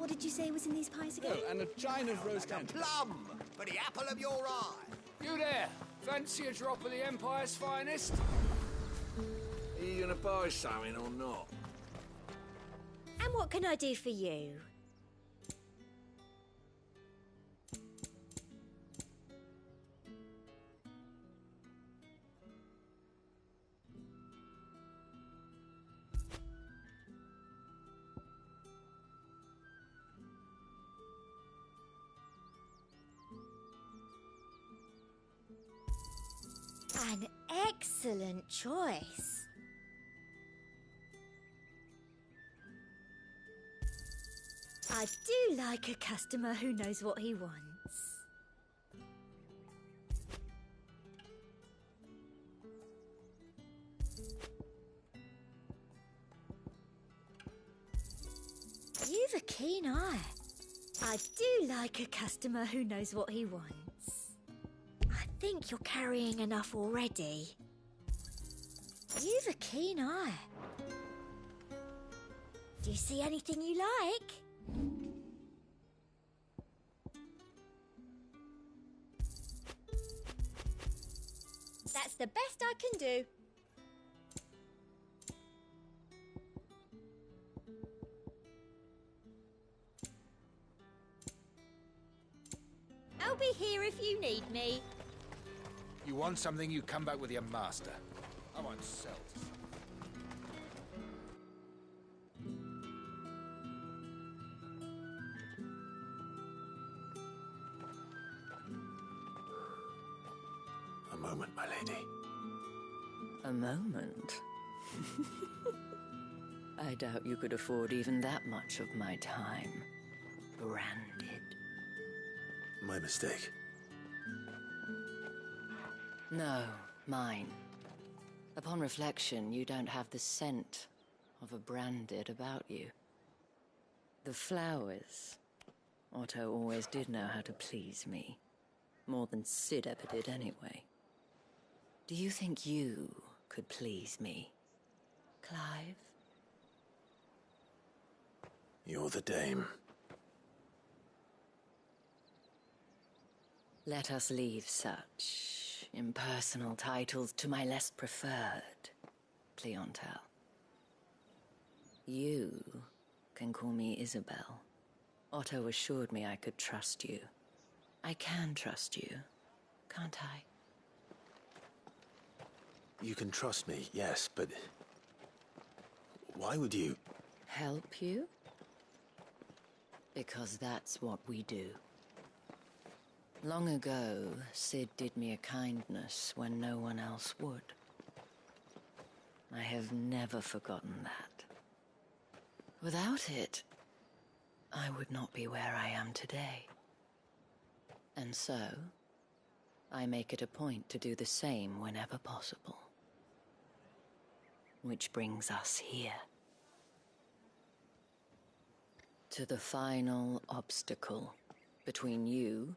What did you say was in these pies again? Oh, and a chine of roast Like a plum for the apple of your eye. You there! Fancy a drop of the Empire's finest? Are you gonna buy something or not? And what can I do for you? An excellent choice. I do like a customer who knows what he wants. You've a keen eye. I do like a customer who knows what he wants. I think you're carrying enough already. You've a keen eye. Do you see anything you like? That's the best I can do. I'll be here if you need me. You want something, you come back with your master. I won't sell to someone. A moment, my lady. A moment? I doubt you could afford even that much of my time. Branded. My mistake. No, mine. Upon reflection, you don't have the scent of a branded about you. The flowers. Otto always did know how to please me. More than Sid ever did anyway. Do you think you could please me, Clive? You're the dame. Let us leave such impersonal titles to my less preferred clientele. You can call me Isabel. Otto assured me I could trust you. I can trust you, can't I? You can trust me, yes, but... why would you... Help you? Because that's what we do. Long ago, Sid did me a kindness when no one else would. I have never forgotten that. Without it, I would not be where I am today. And so, I make it a point to do the same whenever possible. Which brings us here. To the final obstacle between you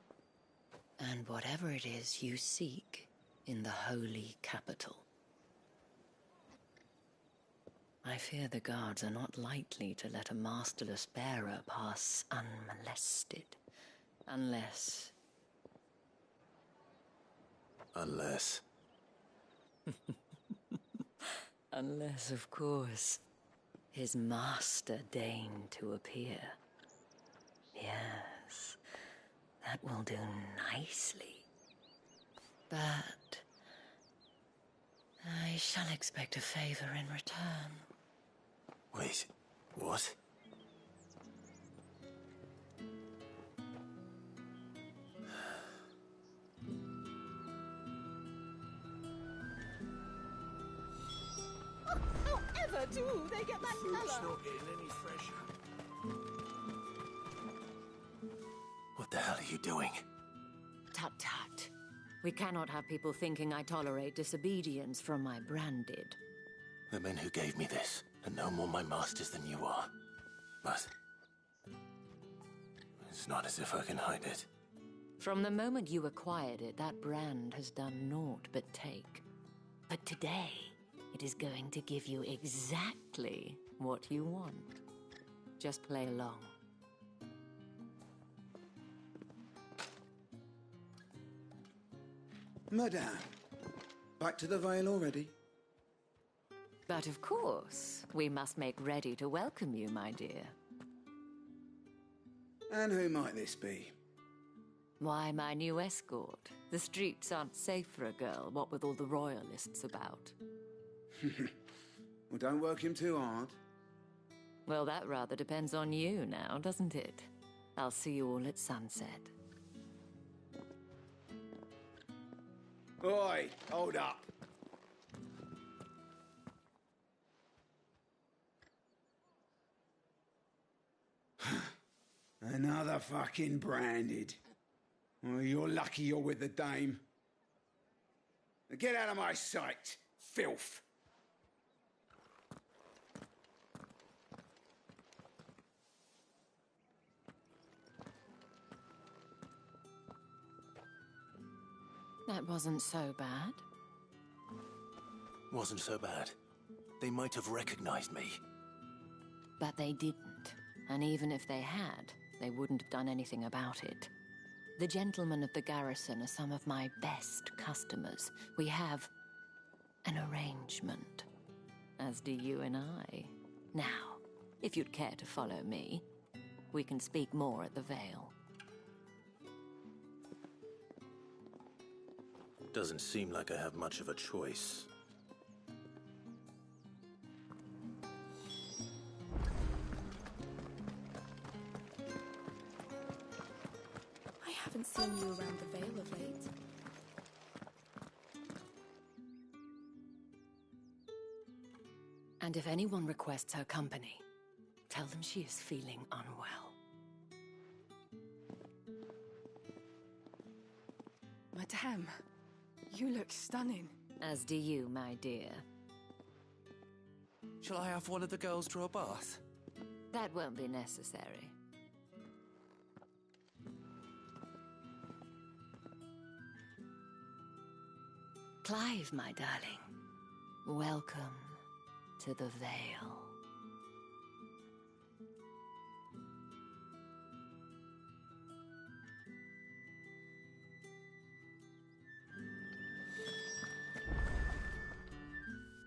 and whatever it is you seek in the holy capital. I fear the guards are not likely to let a masterless bearer pass unmolested, unless... Unless... Unless, of course, his master deigned to appear. Yes, that will do nicely. But I shall expect a favor in return. Wait, what? However do they get that Fruit's colour? not getting any fresher. What the hell are you doing? Tut tut. We cannot have people thinking I tolerate disobedience from my branded. The men who gave me this are no more my masters than you are. But... it's not as if I can hide it. From the moment you acquired it, that brand has done naught but take. But today, it is going to give you exactly what you want. Just play along. Madame, back to the Vale already? But of course, we must make ready to welcome you, my dear. And who might this be? Why, my new escort. The streets aren't safe for a girl, what with all the royalists about. Well, don't work him too hard. Well, that rather depends on you now, doesn't it? I'll see you all at sunset. Oi, hold up. Another fucking branded. Well, you're lucky you're with the dame. Now get out of my sight, filth. That wasn't so bad. Wasn't so bad. They might have recognized me. But they didn't. And even if they had, they wouldn't have done anything about it. The gentlemen of the garrison are some of my best customers. We have an arrangement, as do you and I. Now, if you'd care to follow me, we can speak more at the Vale. Doesn't seem like I have much of a choice. I haven't seen you around the Vale of late. And if anyone requests her company, tell them she is feeling unwell. Madame, you look stunning. As do you, my dear. Shall I have one of the girls draw a bath? That won't be necessary. Clive, my darling. Welcome to the Vale.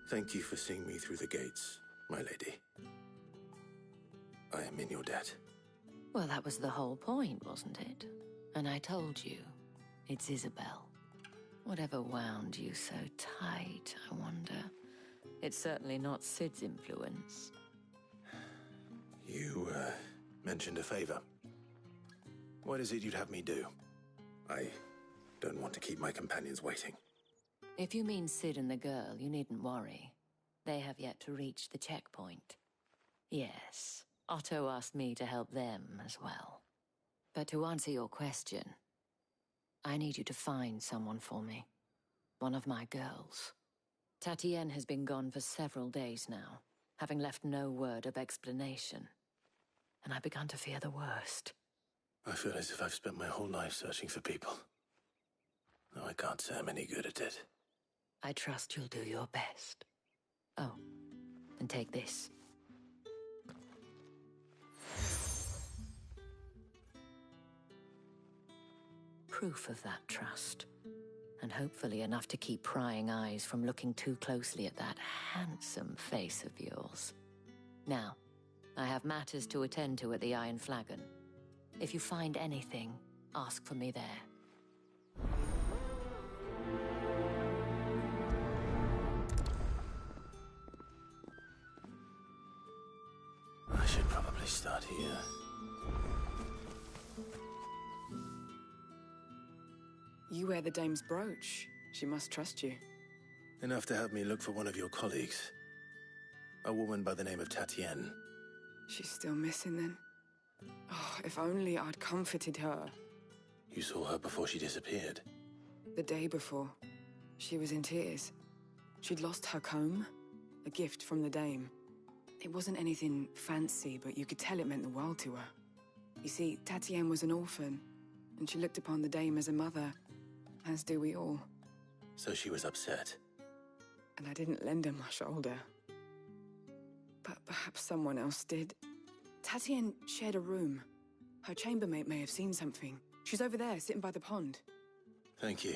Thank you for seeing me through the gates, my lady. I am in your debt. Well, that was the whole point, wasn't it? And I told you, it's Isabel. Whatever wound you so tight, I wonder. It's certainly not Sid's influence. You, mentioned a favor. What is it you'd have me do? I don't want to keep my companions waiting. If you mean Sid and the girl, you needn't worry. They have yet to reach the checkpoint. Yes, Otto asked me to help them as well. But to answer your question, I need you to find someone for me. One of my girls. Tatienne has been gone for several days now, having left no word of explanation. And I've begun to fear the worst. I feel as if I've spent my whole life searching for people. Though I can't say I'm any good at it. I trust you'll do your best. Oh, and take this. Proof of that trust. And hopefully enough to keep prying eyes from looking too closely at that handsome face of yours. Now, I have matters to attend to at the Iron Flagon. If you find anything, ask for me there. I should probably start here. You wear the dame's brooch. She must trust you. Enough to have me look for one of your colleagues. A woman by the name of Tatienne. She's still missing then. Oh, if only I'd comforted her. You saw her before she disappeared. The day before, she was in tears. She'd lost her comb, a gift from the dame. It wasn't anything fancy, but you could tell it meant the world to her. You see, Tatienne was an orphan, and she looked upon the dame as a mother, as do we all. So she was upset. And I didn't lend her my shoulder. But perhaps someone else did. Tatienne shared a room. Her chambermaid may have seen something. She's over there, sitting by the pond. Thank you.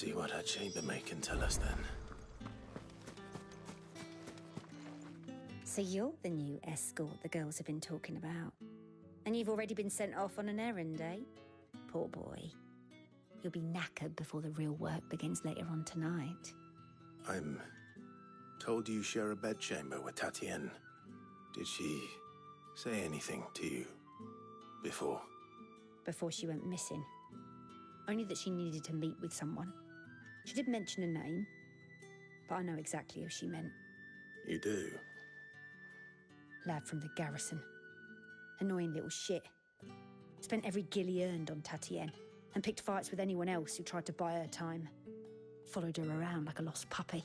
see what her chambermaid can tell us then. So you're the new escort the girls have been talking about. And you've already been sent off on an errand, eh? Poor boy. You'll be knackered before the real work begins later on tonight. I'm told you share a bedchamber with Tatienne. Did she say anything to you before? Before she went missing. Only that she needed to meet with someone. She did mention a name, but I know exactly who she meant. You do? Lad from the garrison. Annoying little shit. Spent every guil he earned on Tatienne, and picked fights with anyone else who tried to buy her time. Followed her around like a lost puppy.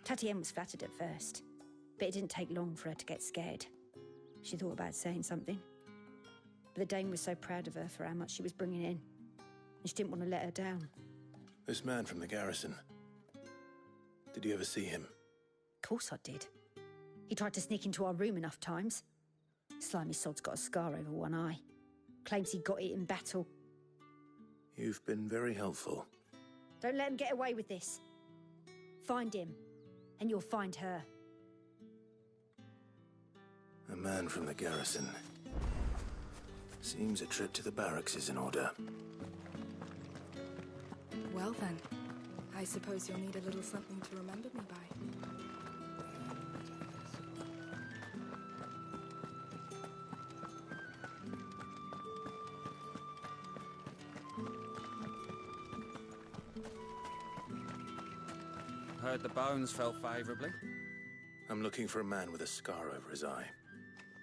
Tatienne was flattered at first, but it didn't take long for her to get scared. She thought about saying something. But the Dame was so proud of her for how much she was bringing in, and she didn't want to let her down. This man from the garrison. Did you ever see him? Of course I did. He tried to sneak into our room enough times. Slimy sod's got a scar over one eye. Claims he got it in battle. You've been very helpful. Don't let him get away with this. Find him, and you'll find her. A man from the garrison. Seems a trip to the barracks is in order. Well then, I suppose you'll need a little something to remember me by. Heard the bones fell favourably. I'm looking for a man with a scar over his eye.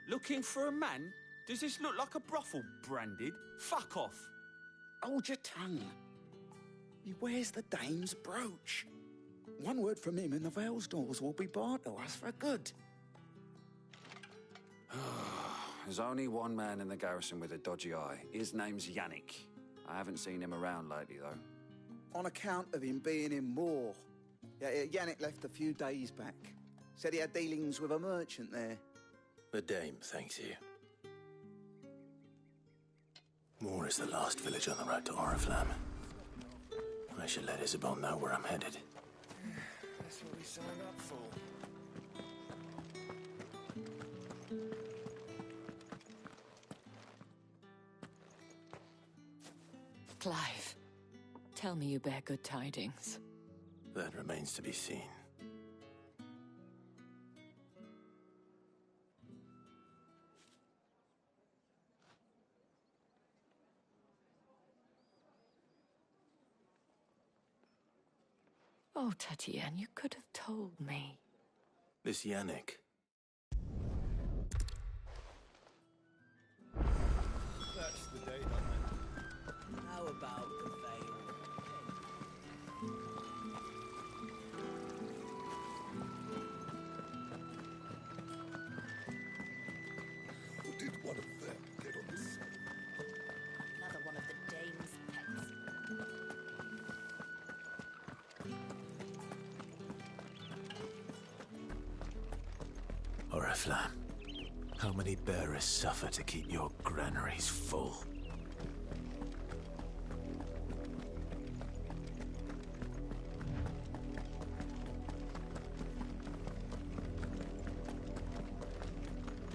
Looking for a man? Does this look like a brothel, Branded? Fuck off. Hold your tongue. He wears the Dame's brooch. One word from him and the Vale's doors will be barred to us for good. There's only one man in the garrison with a dodgy eye. His name's Yannick. I haven't seen him around lately, though. On account of him being in war. Yeah, Yannick left a few days back. Said he had dealings with a merchant there. The Dame thanks you. Moor is the last village on the road to Oriflamme. I should let Isabel know where I'm headed. That's what we signed up for. Clive, tell me you bear good tidings. That remains to be seen. Oh, Tatienne, you could have told me. This Yannick. That's the day, doesn't How about the veil? How did one of them get on this side? Another one of the Dame's pets. Oriflamme, how many bearers suffer to keep your granaries full?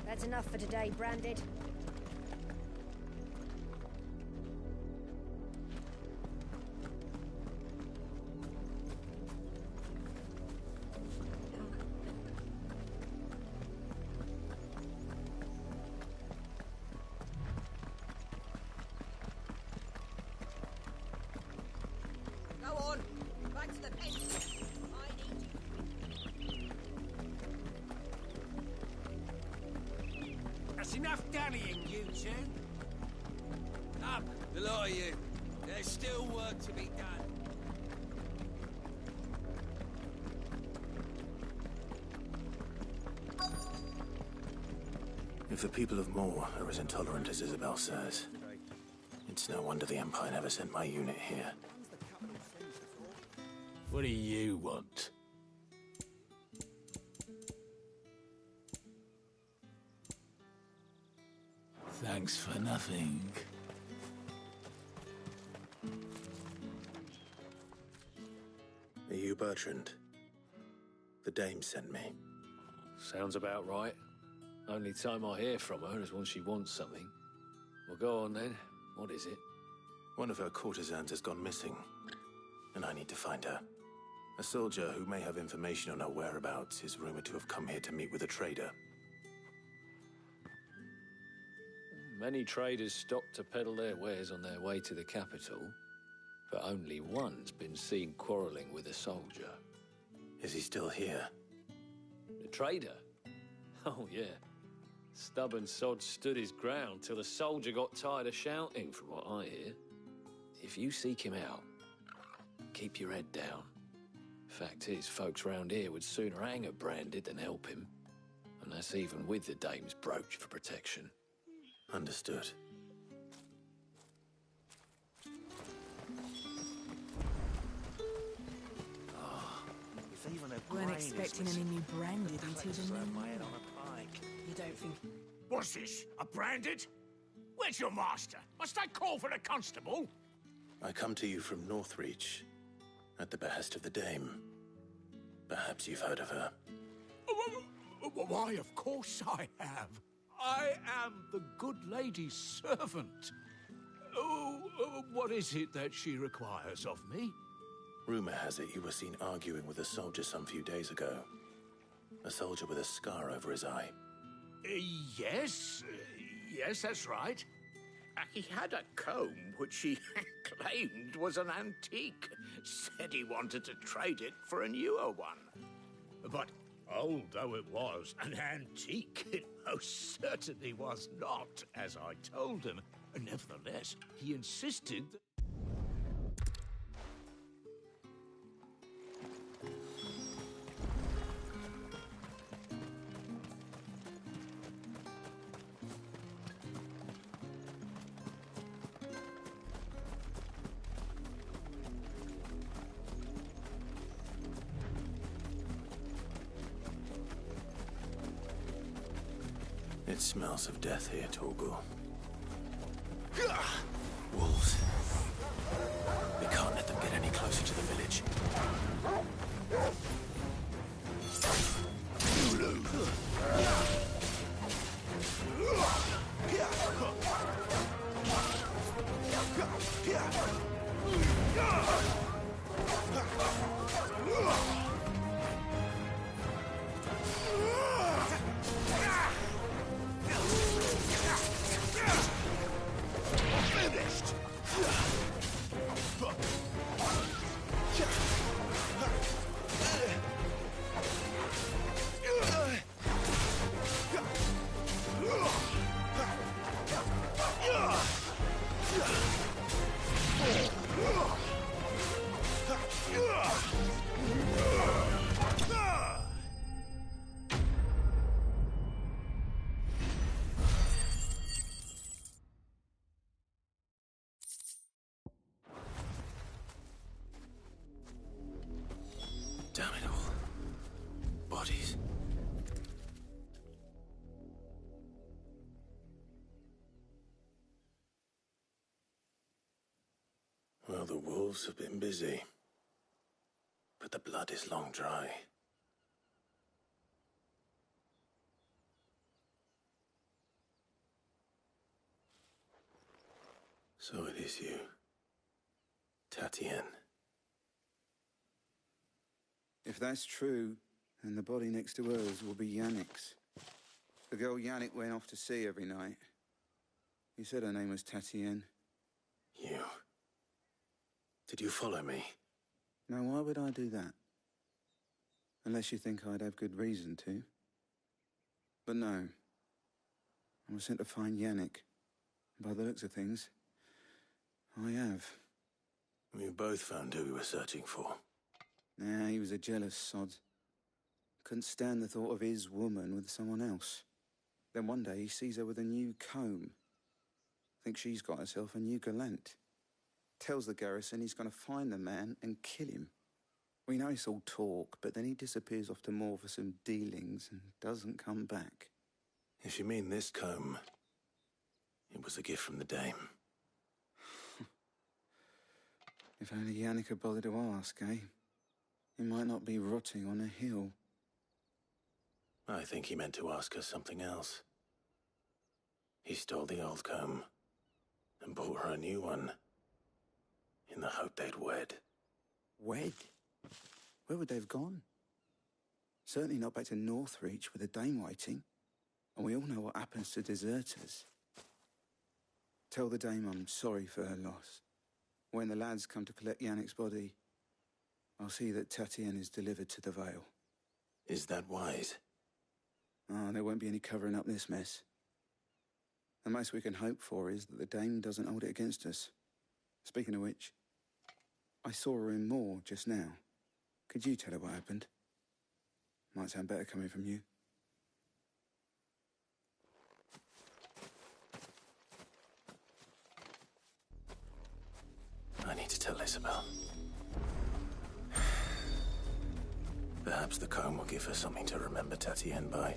That's enough for today, Branded. Go on, back to the pen. I need you. That's enough dallying, you two. Up, the lot of you. There's still work to be done. If the people of Moor are as intolerant as Isabel says, it's no wonder the Empire never sent my unit here. What do you want? Thanks for nothing. Bertrand. The dame sent me. Sounds about right. Only time I hear from her is when she wants something. Well, go on then. What is it? One of her courtesans has gone missing, and I need to find her. A soldier who may have information on her whereabouts is rumored to have come here to meet with a trader. Many traders stop to peddle their wares on their way to the capital, but only one's been seen quarrelling with a soldier. Is he still here? The trader? Oh, yeah. Stubborn sod stood his ground till the soldier got tired of shouting, from what I hear. If you seek him out, keep your head down. Fact is, folks round here would sooner hang a Branded than help him. And that's even with the dame's brooch for protection. Understood. Weren't expecting any new Branded until the new year. You don't think... What's this? A Branded? Where's your master? Must I call for the constable? I come to you from Northreach, at the behest of the dame. Perhaps you've heard of her. Why, of course I have. I am the good lady's servant. What is it that she requires of me? Rumor has it you were seen arguing with a soldier some few days ago. A soldier with a scar over his eye. Yes, that's right. He had a comb which he claimed was an antique. Said he wanted to trade it for a newer one. But old though it was, an antique it most certainly was not, as I told him. Nevertheless, he insisted that... It smells of death here, Torgal. Wolves. We can't let them get any closer to the village. Damn it all. Bodies. Well, the wolves have been busy. But the blood is long dry. So it is you, Tatien. If that's true, then the body next to hers will be Yannick's. The girl Yannick went off to sea every night. He said her name was Tatien. You... Did you follow me? Now, why would I do that? Unless you think I'd have good reason to. But no. I was sent to find Yannick. By the looks of things, I have. We both found who we were searching for. Nah, he was a jealous sod. Couldn't stand the thought of his woman with someone else. Then one day he sees her with a new comb. Thinks she's got herself a new gallant. Tells the garrison he's going to find the man and kill him. We know it's all talk, but then he disappears off to Moor for some dealings and doesn't come back. If you mean this comb, it was a gift from the dame. If only Yannick had bothered to ask, eh? He might not be rotting on a hill. I think he meant to ask us something else. He stole the old comb and bought her a new one in the hope they'd wed. Wed? Where would they have gone? Certainly not back to Northreach with a dame waiting. And we all know what happens to deserters. Tell the dame I'm sorry for her loss. When the lads come to collect Yannick's body, I'll see that Tatienne is delivered to the Vale. Is that wise? Ah, there won't be any covering up this mess. The most we can hope for is that the dame doesn't hold it against us. Speaking of which, I saw her in Moor just now. Could you tell her what happened? Might sound better coming from you. I need to tell Isabel. Perhaps the comb will give her something to remember Tatienne by.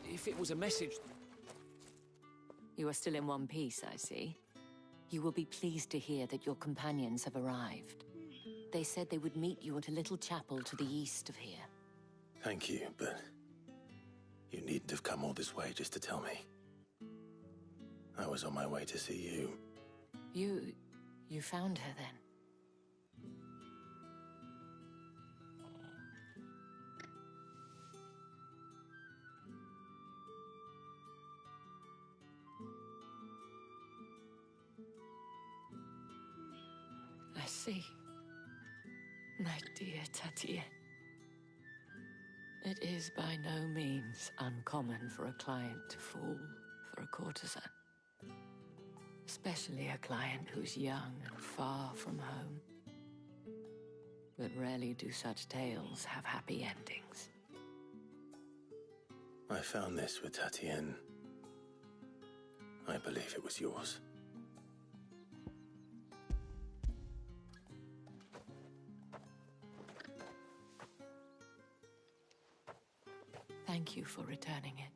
If it was a message... You are still in one piece, I see. You will be pleased to hear that your companions have arrived. They said they would meet you at a little chapel to the east of here. Thank you, but you needn't have come all this way just to tell me. I was on my way to see you. You found her then? I see. My dear Tatienne. It is by no means uncommon for a client to fall for a courtesan. Especially a client who's young and far from home. But rarely do such tales have happy endings. I found this with Tatienne. I believe it was yours. Thank you for returning it.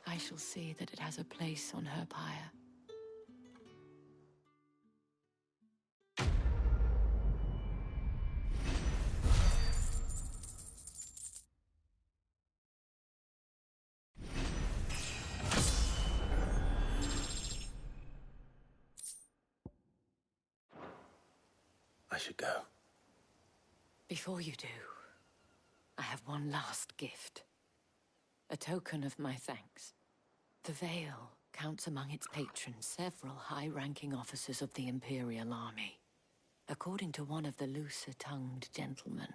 I shall see that it has a place on her pyre. I should go. Before you do, I have one last gift. A token of my thanks. The Vale counts among its patrons several high-ranking officers of the Imperial Army. According to one of the looser-tongued gentlemen,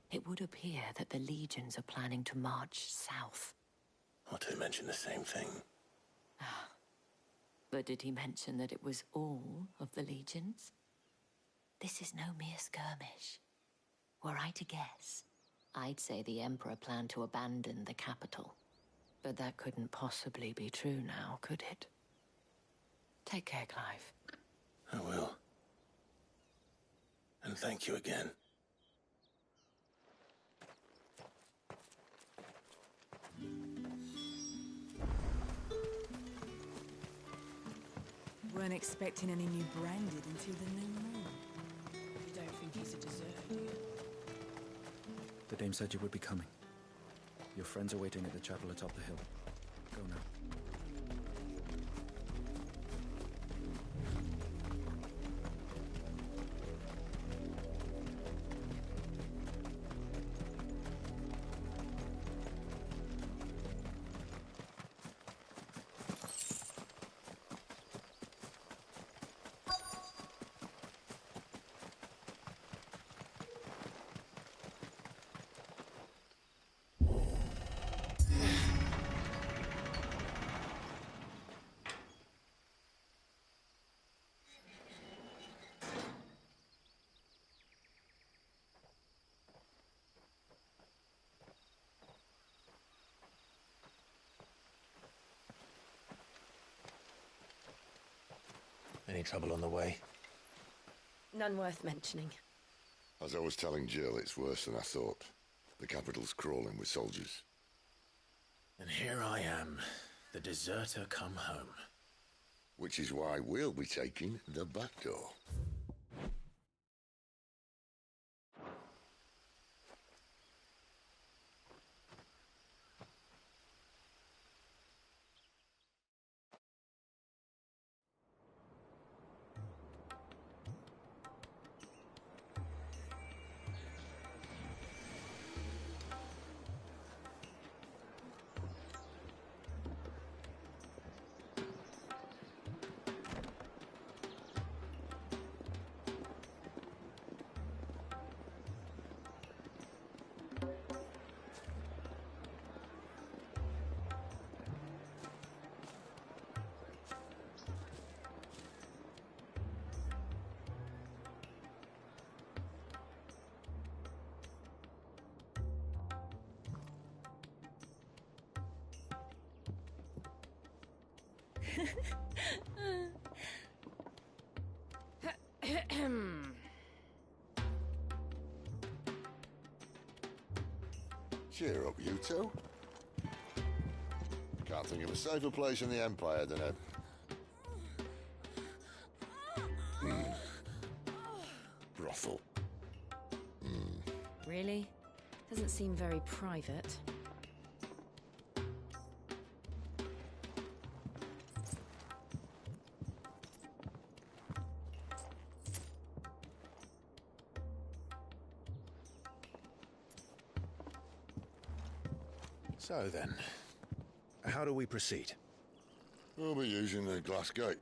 it would appear that the legions are planning to march south. Otto mentioned the same thing. But did he mention that it was all of the legions? This is no mere skirmish. Were I to guess, I'd say the Emperor planned to abandon the capital. But that couldn't possibly be true now, could it? Take care, Clive. I will. And thank you again. Weren't expecting any new branded until the new moon. You don't think he's a deserter, do you? The dame said you would be coming. Your friends are waiting at the chapel atop the hill. Go now. Any trouble on the way? None worth mentioning. As I was telling Jill, it's worse than I thought. The capital's crawling with soldiers. And here I am, the deserter come home. Which is why we'll be taking the back door. Cheer up, you two. Can't think of a safer place in the Empire than a... brothel. Really? Doesn't seem very private. So then, how do we proceed? We'll be using the glass gate.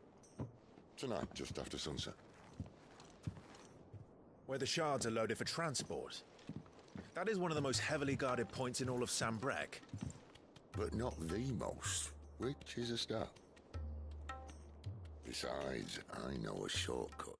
Tonight, just after sunset. Where the shards are loaded for transport. That is one of the most heavily guarded points in all of Sambrek. But not the most, which is a start. Besides, I know a shortcut.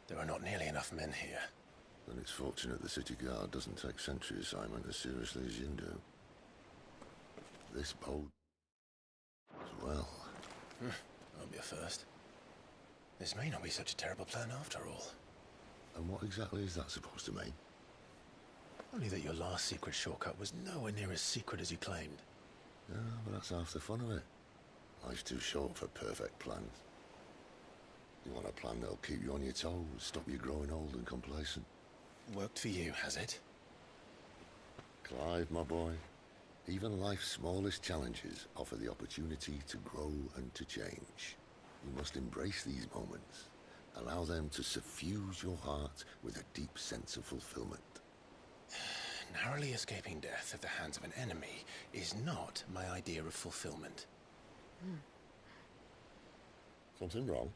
There are not nearly enough men here. Then it's fortunate the city guard doesn't take sentry assignment as seriously as you do. This boat as well. Won't be a first. This may not be such a terrible plan after all. And what exactly is that supposed to mean? Only that your last secret shortcut was nowhere near as secret as you claimed. Yeah, but that's half the fun of it. Life's too short for perfect plans. You want a plan that'll keep you on your toes, stop you growing old and complacent. Worked for you, has it? Clive, my boy, even life's smallest challenges offer the opportunity to grow and to change. You must embrace these moments. Allow them to suffuse your heart with a deep sense of fulfillment. Narrowly escaping death at the hands of an enemy is not my idea of fulfillment. Something wrong?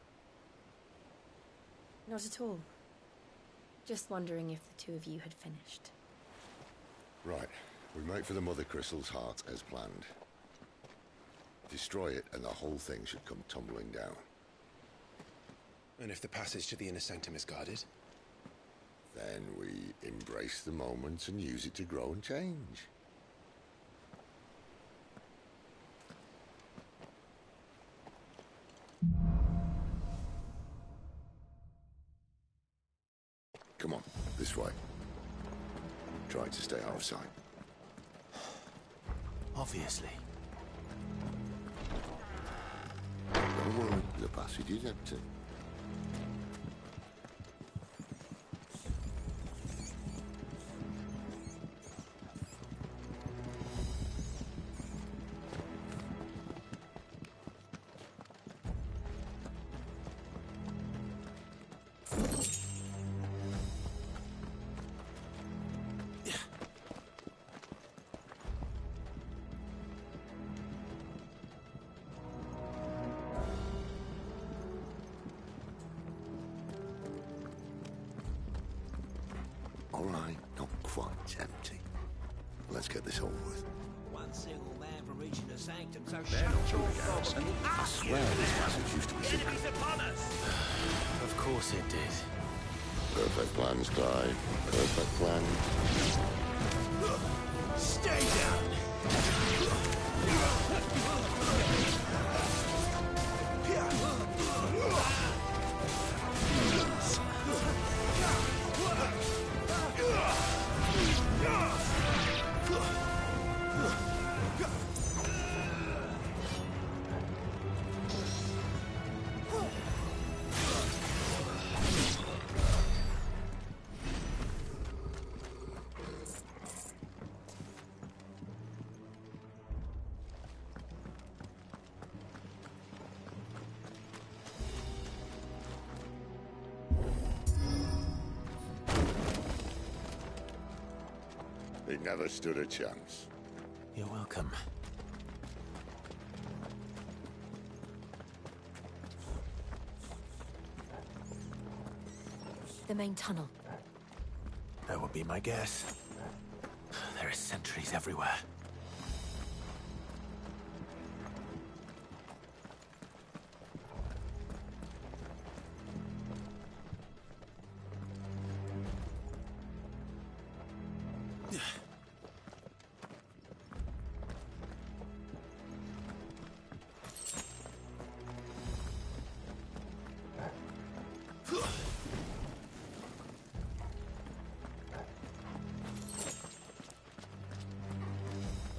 Not at all. Just wondering if the two of you had finished. Right. We make for the Mother Crystal's heart as planned. Destroy it and the whole thing should come tumbling down. And if the passage to the inner sanctum is guarded? Then we embrace the moment and use it to grow and change. Come on, this way. Try to stay out of sight. Obviously. Don't worry, the passage is empty. it's empty. Let's get this over with. One single man from reaching the sanctum, so They're shut not your from the garrison. gob. I swear this passage used to be secret. Enemies upon us! Of course it did. Perfect plans, Clive. Perfect plan. Stay down! He never stood a chance. You're welcome. The main tunnel. That would be my guess. There are sentries everywhere.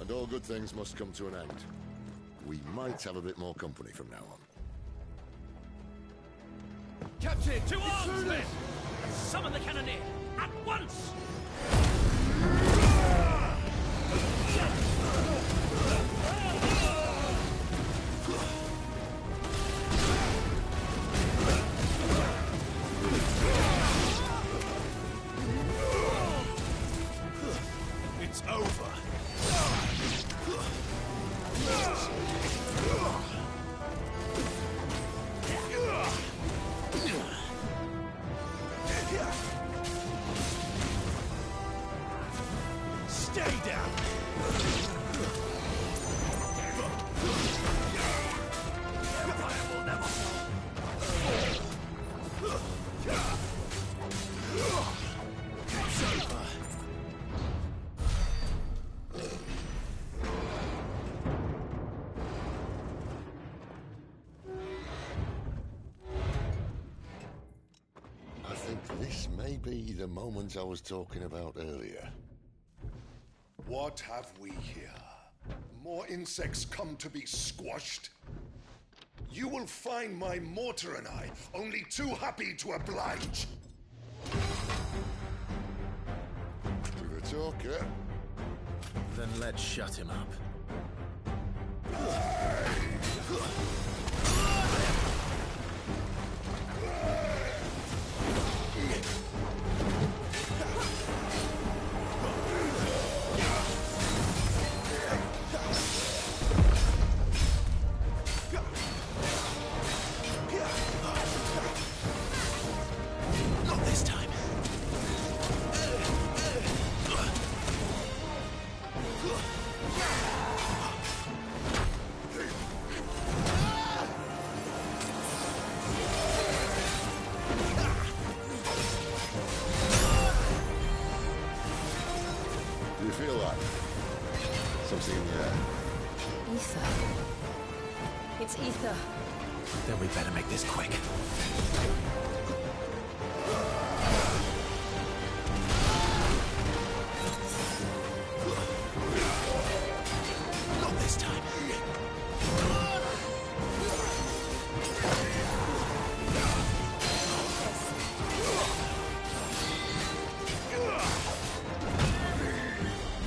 And all good things must come to an end. We might have a bit more company from now on. Captain, to arms, men! Summon the cannoneer! At once! It's over. Stay down! Empire will never fall! It's over! I think this may be the moment I was talking about earlier. What have we here? More insects come to be squashed? You will find my mortar and I only too happy to oblige. To the talker. Then let's shut him up. Not this time. Do you feel that? Something in the air? Ether. It's ether. Then we better make this quick. Not this time.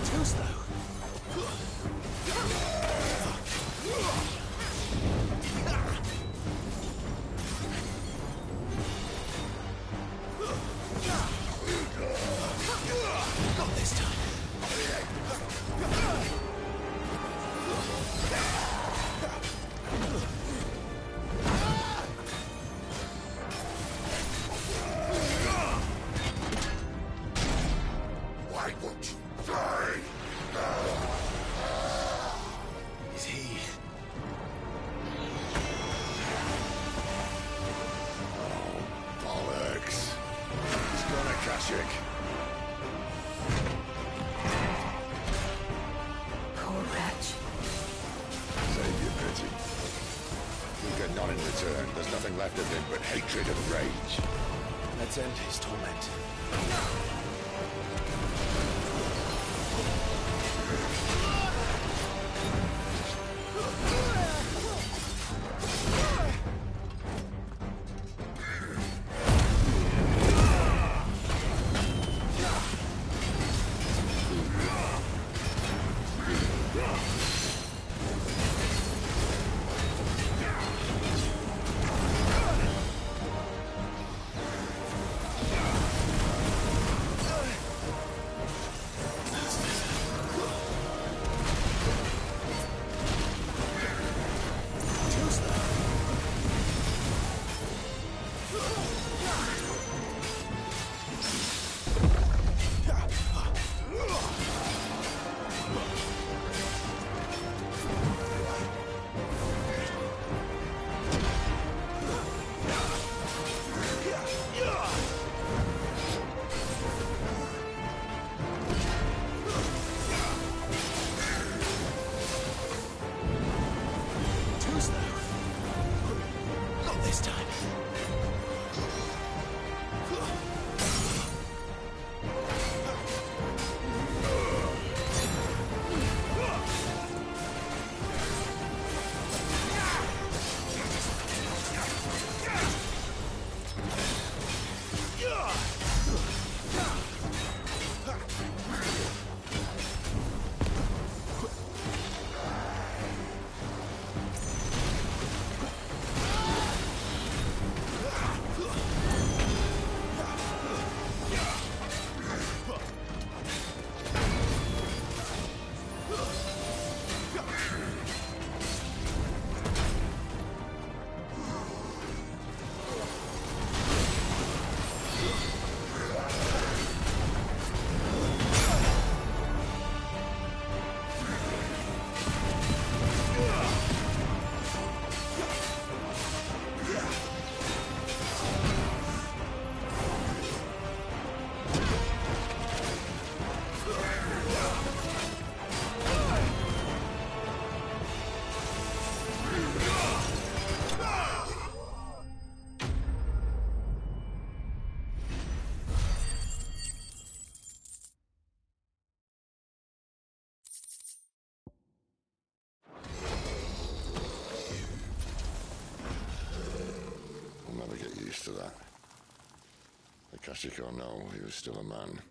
Too slow. return, there's nothing left of him but hatred and rage. Let's end his torment. To that. The Kashiko know he was still a man.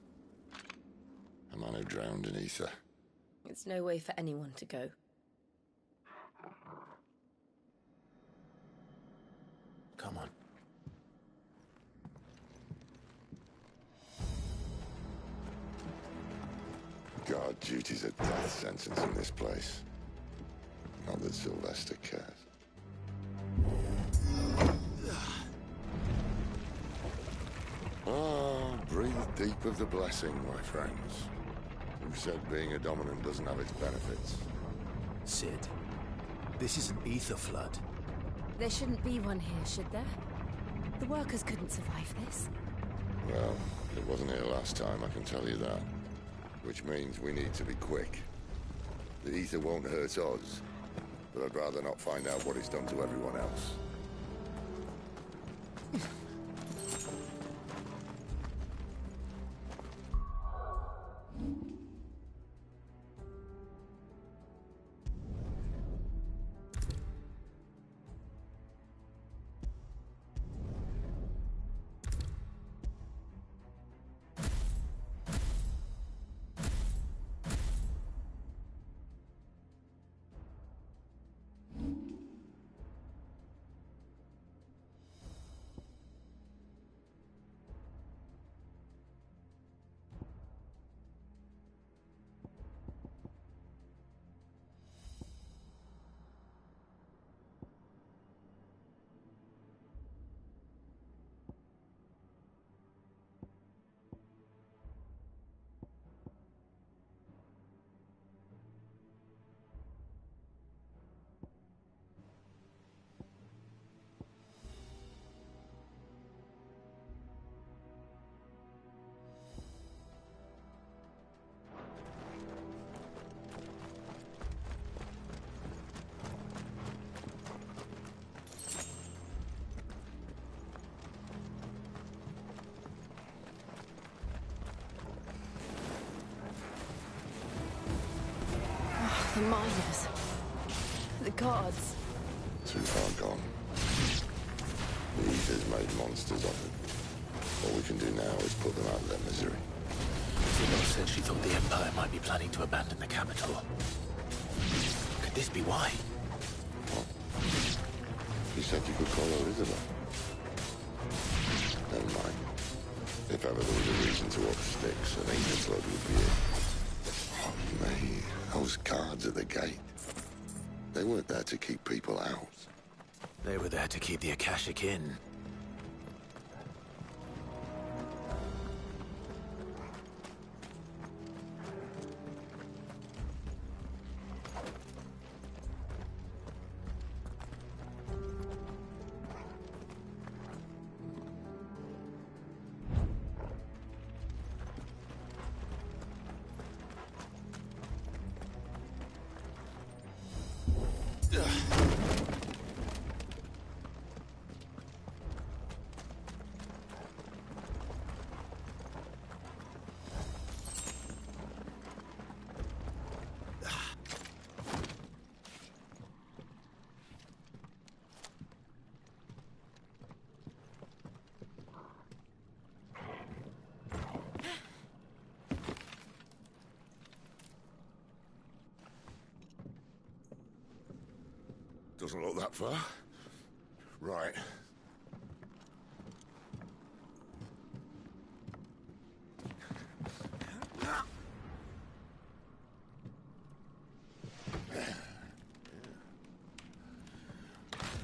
A man who drowned in ether. It's no way for anyone to go. Come on. Guard duty's a death sentence in this place. Not that Sylvester cares. Breathe deep of the blessing, my friends. Who said being a dominant doesn't have its benefits? Sid, this is an ether flood. There shouldn't be one here, should there? The workers couldn't survive this. Well, it wasn't here last time, I can tell you that. Which means we need to be quick. The ether won't hurt us, but I'd rather not find out what it's done to everyone else. The miners. The gods. Too far gone. The Aether's made monsters of them. All we can do now is put them out of their misery. Zillow said she thought the Empire might be planning to abandon the capital. Could this be why? What? You said you could call her Isabel. Never mind. If ever there was a reason to up sticks, an Aether flood would be it. Oh, mate, those guards at the gate. They weren't there to keep people out. They were there to keep the Akashic in. Doesn't look that far. Right.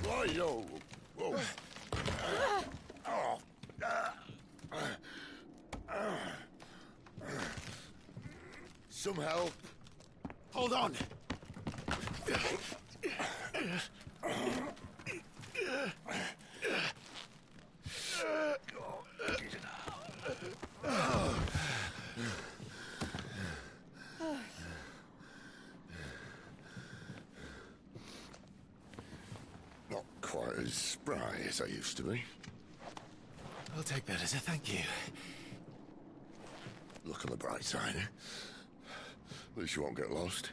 Whoa, whoa. Some help. Hold on! Not quite as spry as I used to be. I'll take that as a thank you. Look on the bright side, eh? At least you won't get lost.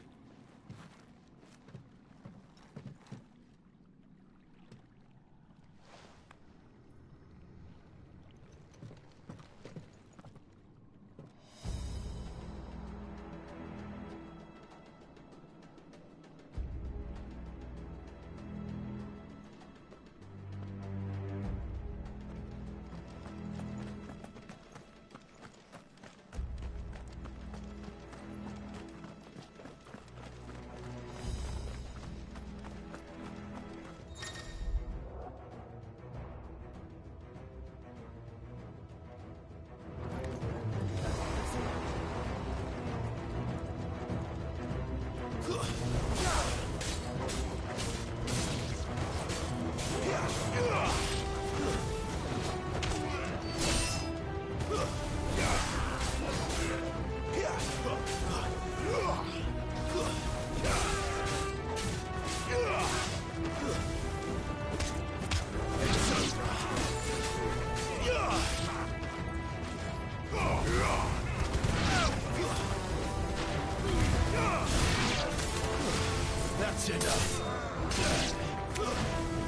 That's enough.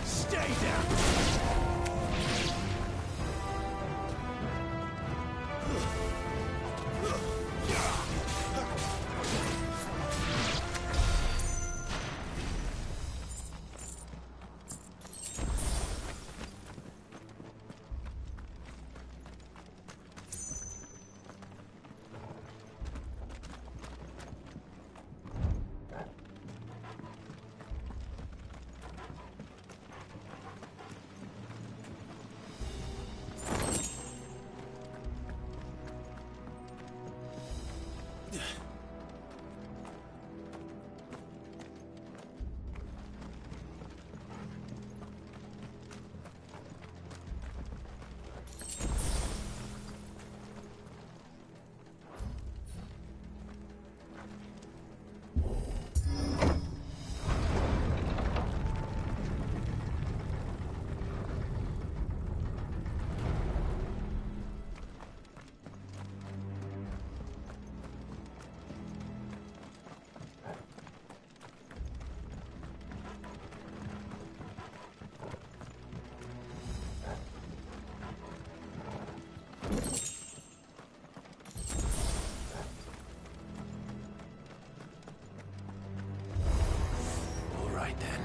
Stay down. then.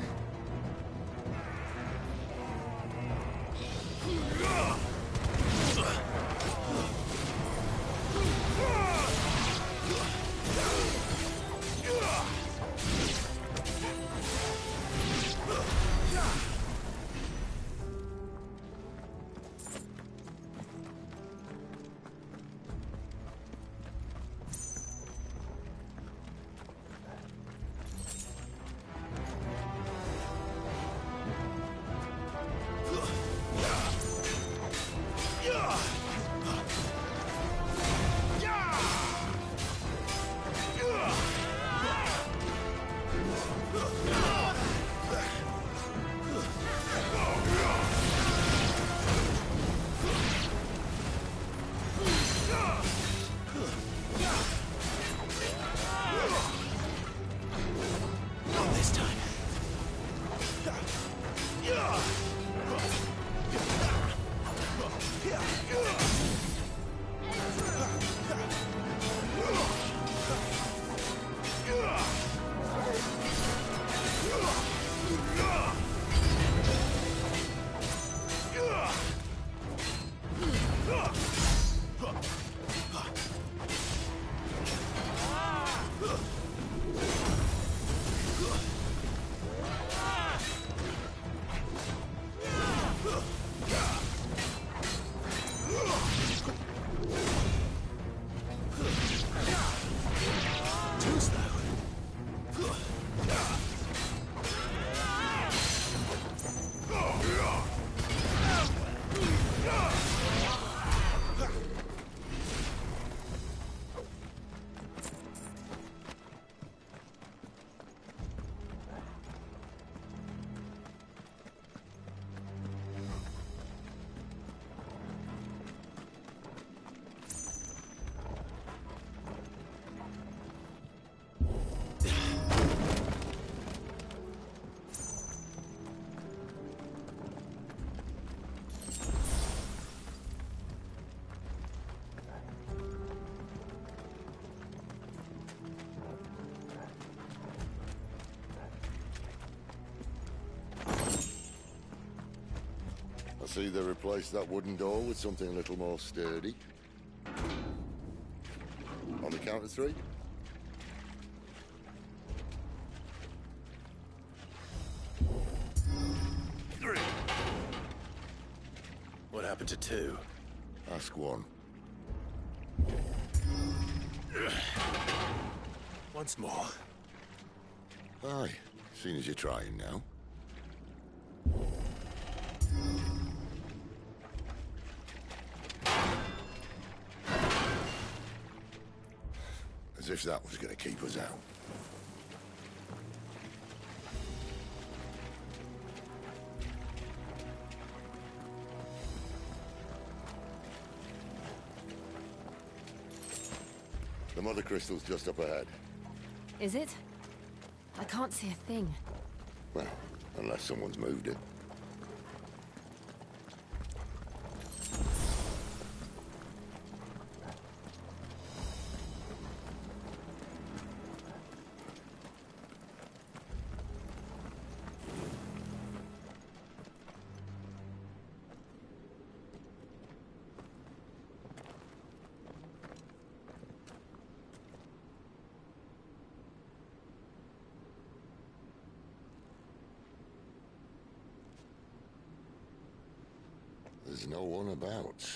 I see they replaced that wooden door with something a little more sturdy. On the count of three? Three. What happened to two? Ask one. Once more. Aye, seeing as you're trying now. As if that was going to keep us out. The mother crystal's just up ahead. Is it? I can't see a thing. Well, unless someone's moved it. There's no one about.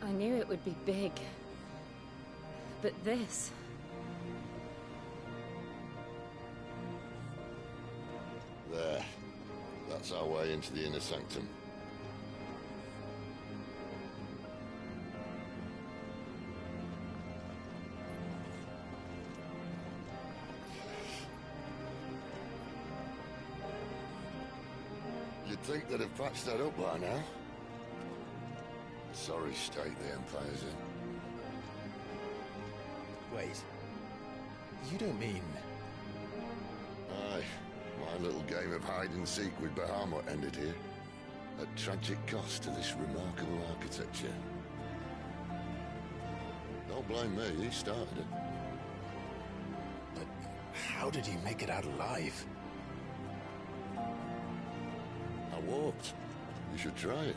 I knew it would be big. But this... There. That's our way into the inner sanctum. You'd think they'd have patched that up by now. Sorry state the Empire's in. Wait. You don't mean... Aye. My little game of hide-and-seek with Bahamut ended here. At tragic cost to this remarkable architecture. Don't blame me, he started it. But how did he make it out alive? I walked. You should try it.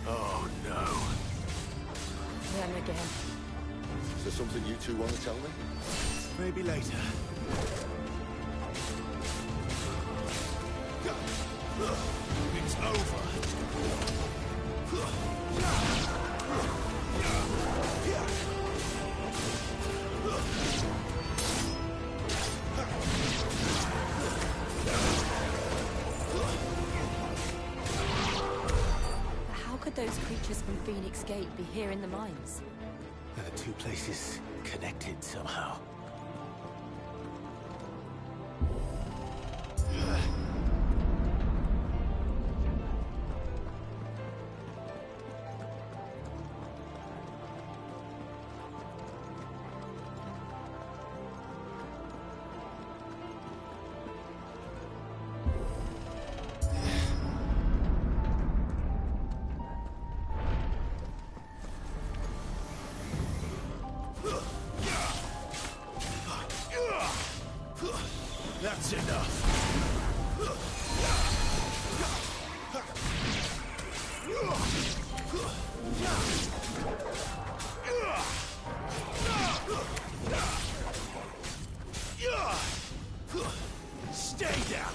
Oh no. Them again. Is there something you two want to tell me? Maybe later. It's over. How could those creatures from Phoenix Gate be here in the mines? The two places connected somehow. That's enough. Stay down.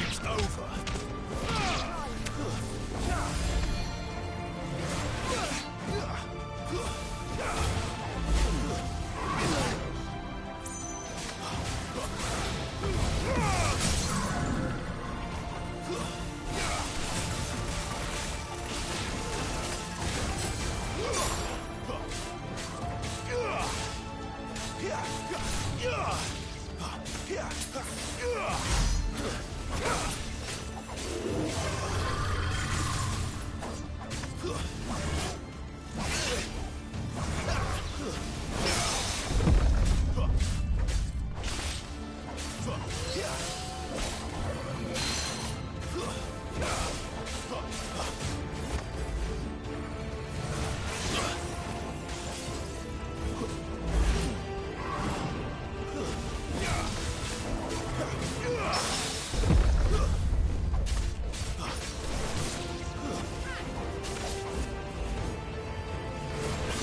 It's over.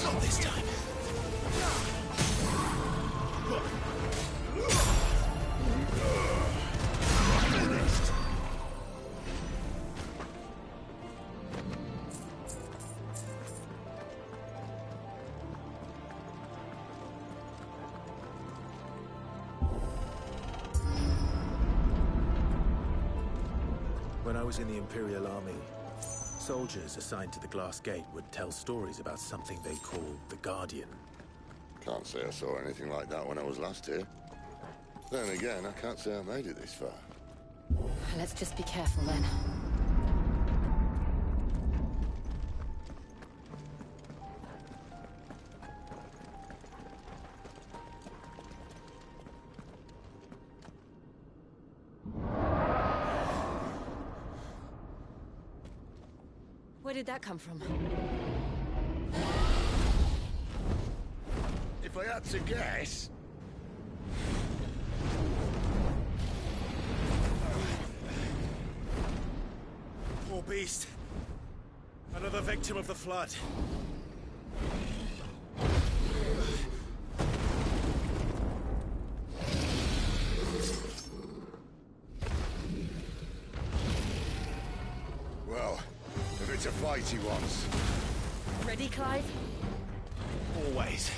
Not this time. Finished. When I was in the Imperial Army, soldiers assigned to the Glass Gate would tell stories about something they called the Guardian. Can't say I saw anything like that when I was last here. Then again, I can't say I made it this far. Let's just be careful then. Where did that come from? If I had to guess... beast. Another victim of the flood. Well, if it's a fight he wants. Ready, Clive? Always.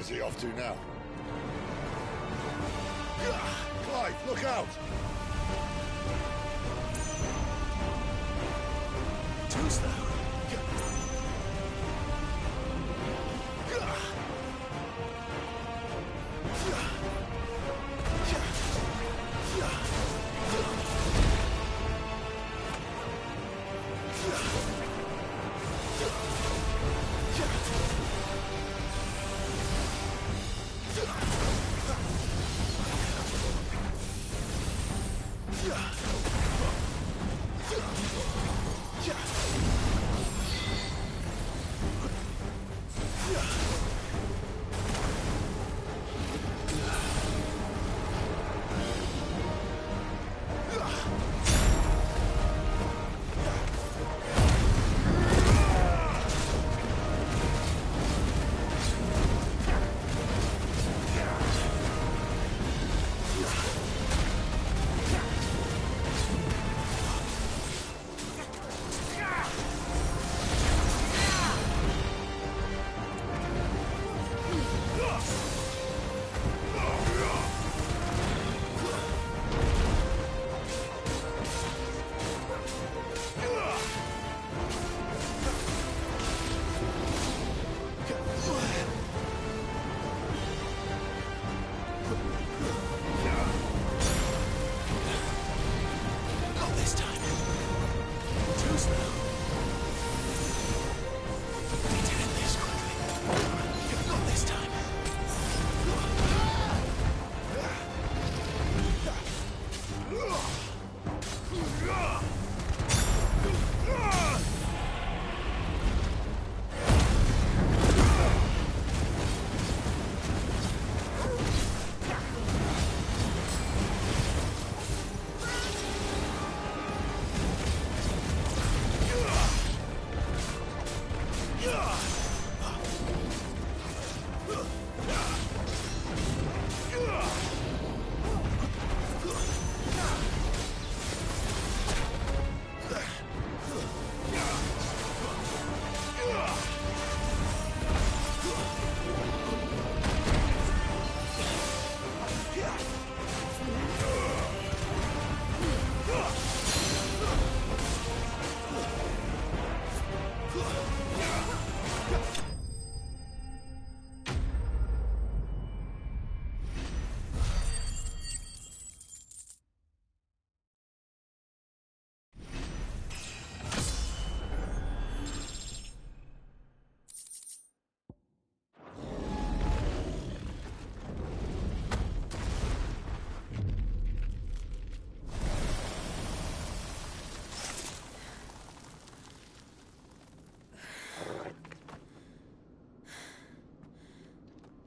Where's he off to now? Clive, look out! Too slow.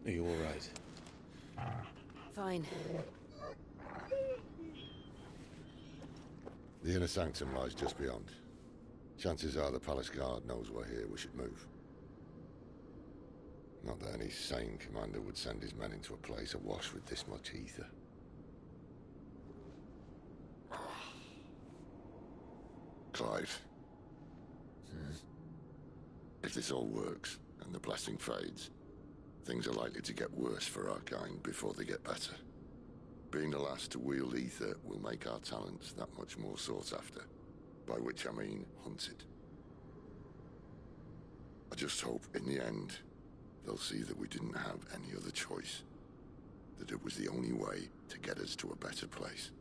Are you all right? Fine. The inner sanctum lies just beyond. Chances are the palace guard knows we're here. We should move. Not that any sane commander would send his men into a place awash with this much ether. Clive. If this all works, and the blessing fades, things are likely to get worse for our kind before they get better. Being the last to wield ether will make our talents that much more sought after. By which I mean hunted. I just hope, in the end, they'll see that we didn't have any other choice. That it was the only way to get us to a better place.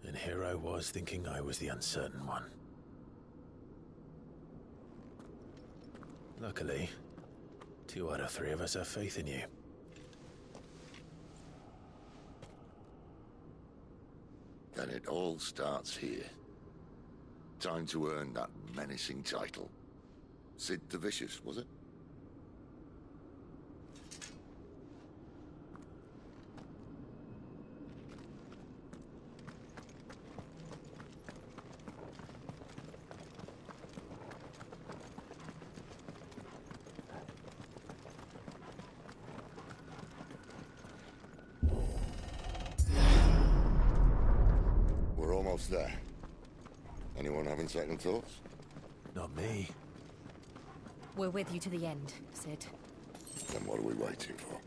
And here I was thinking I was the uncertain one. Luckily, 2 out of 3 of us have faith in you. Then it all starts here. Time to earn that menacing title. Sid the Vicious, was it? We're almost there. Anyone having second thoughts? Not me. We're with you to the end, Sid. Then what are we waiting for?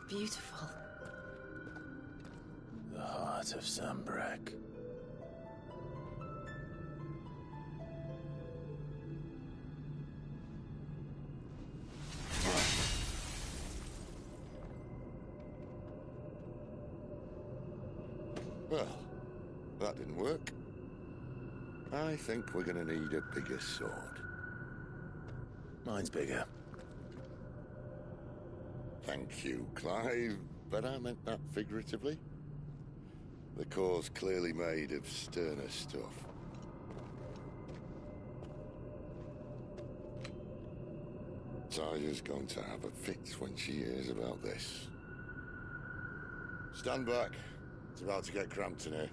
Beautiful. The heart of Sanbreque. Well, that didn't work. I think we're gonna need a bigger sword. Mine's bigger. Thank you, Clive, but I meant that figuratively. The core's clearly made of sterner stuff. Taya's going to have a fit when she hears about this. Stand back. It's about to get cramped in here.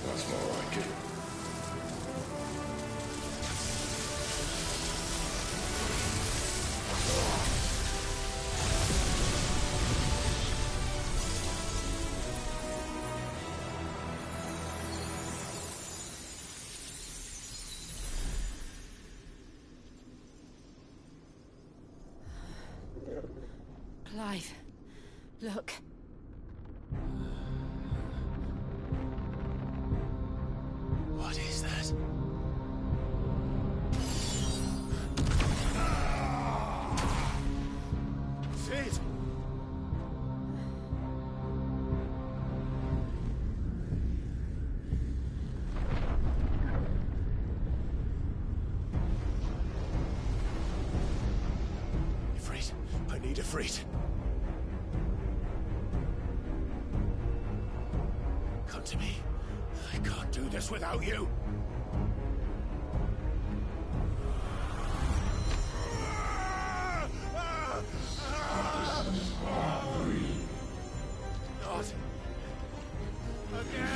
That's more like it. Clive, look. What is that? Sid! Ifrit, I need Ifrit. Come to me. I can't do this without you. Not again.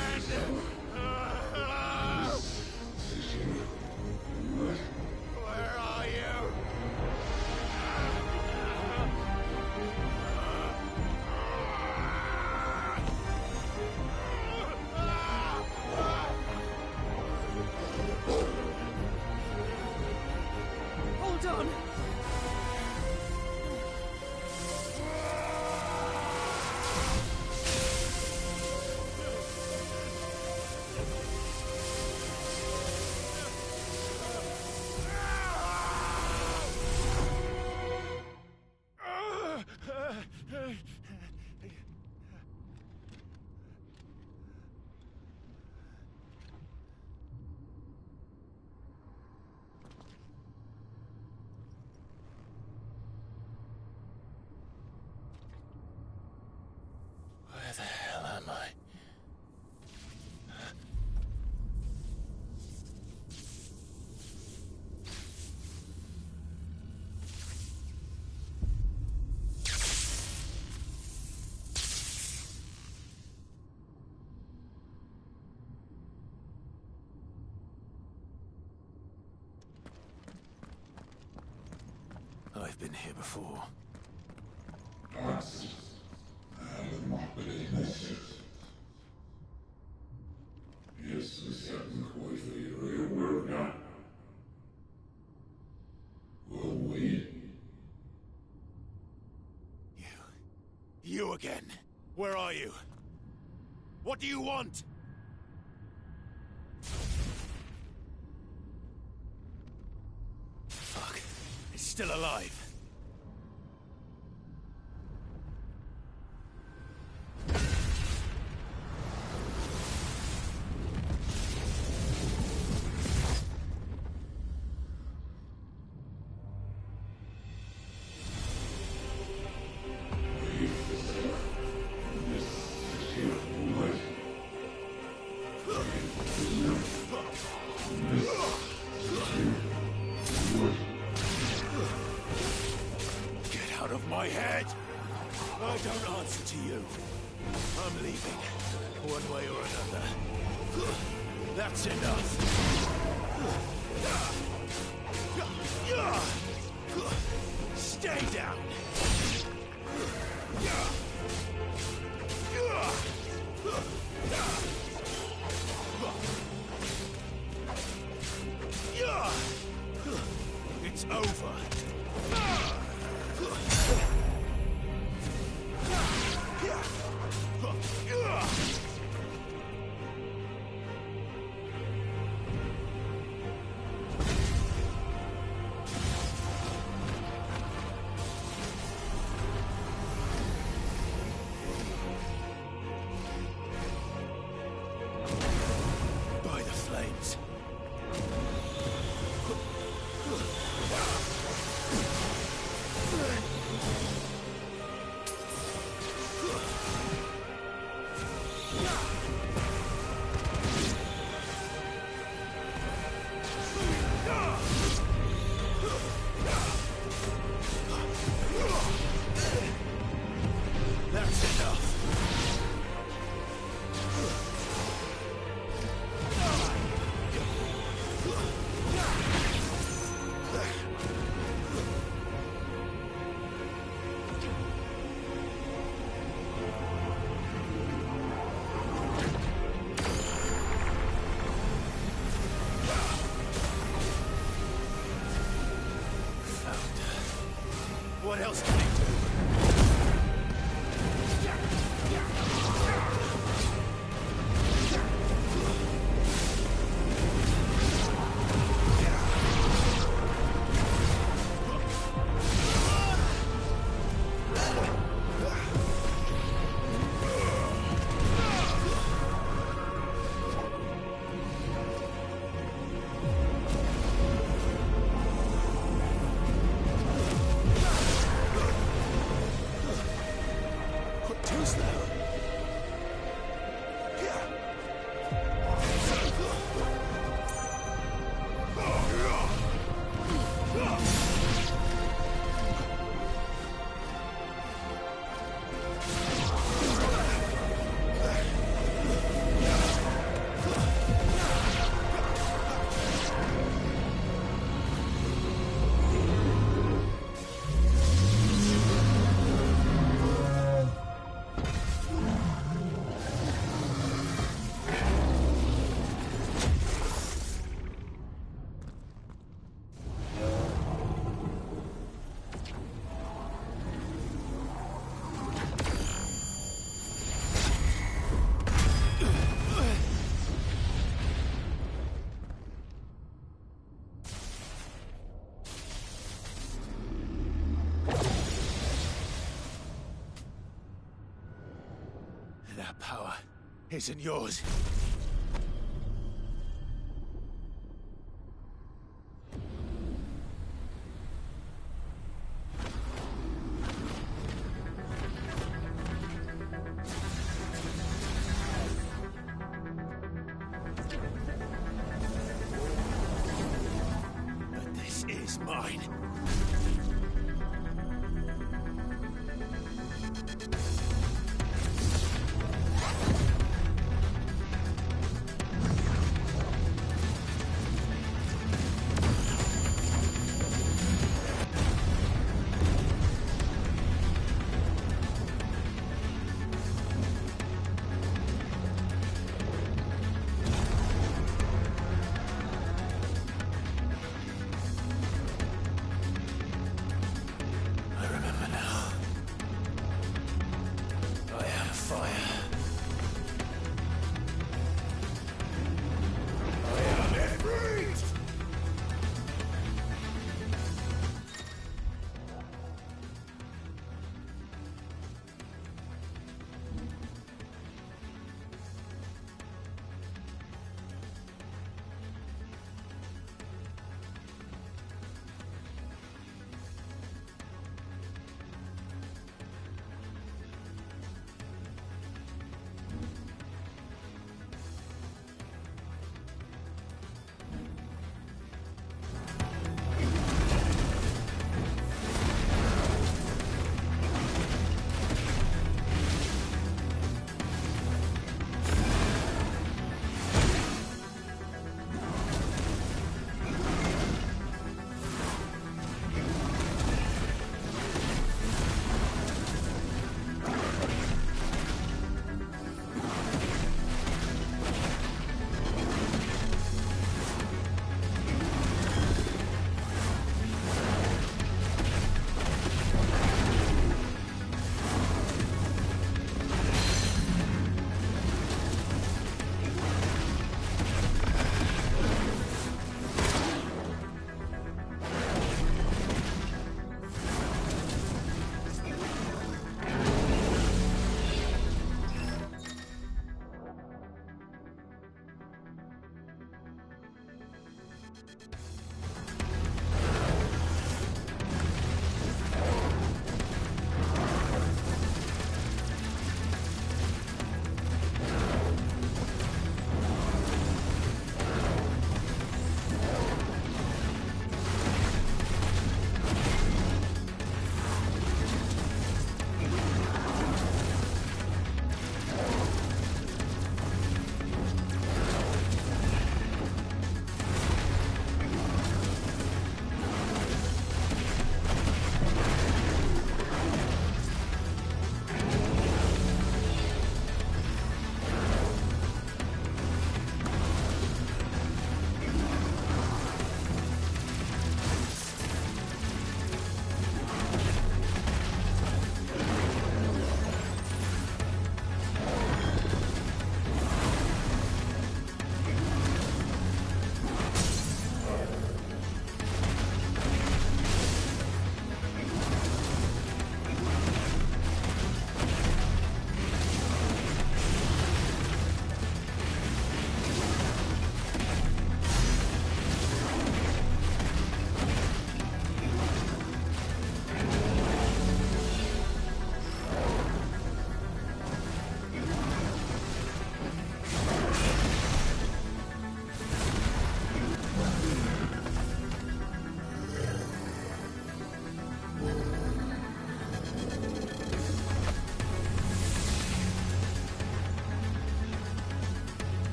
been here before. You again. Where are you? What do you want? Fuck. It's still alive. My head! I don't answer to you. I'm leaving, one way or another. That's enough. Stay down! It's over. By the flames. That's enough. What else can I do? Too slow. That power isn't yours. But this is mine.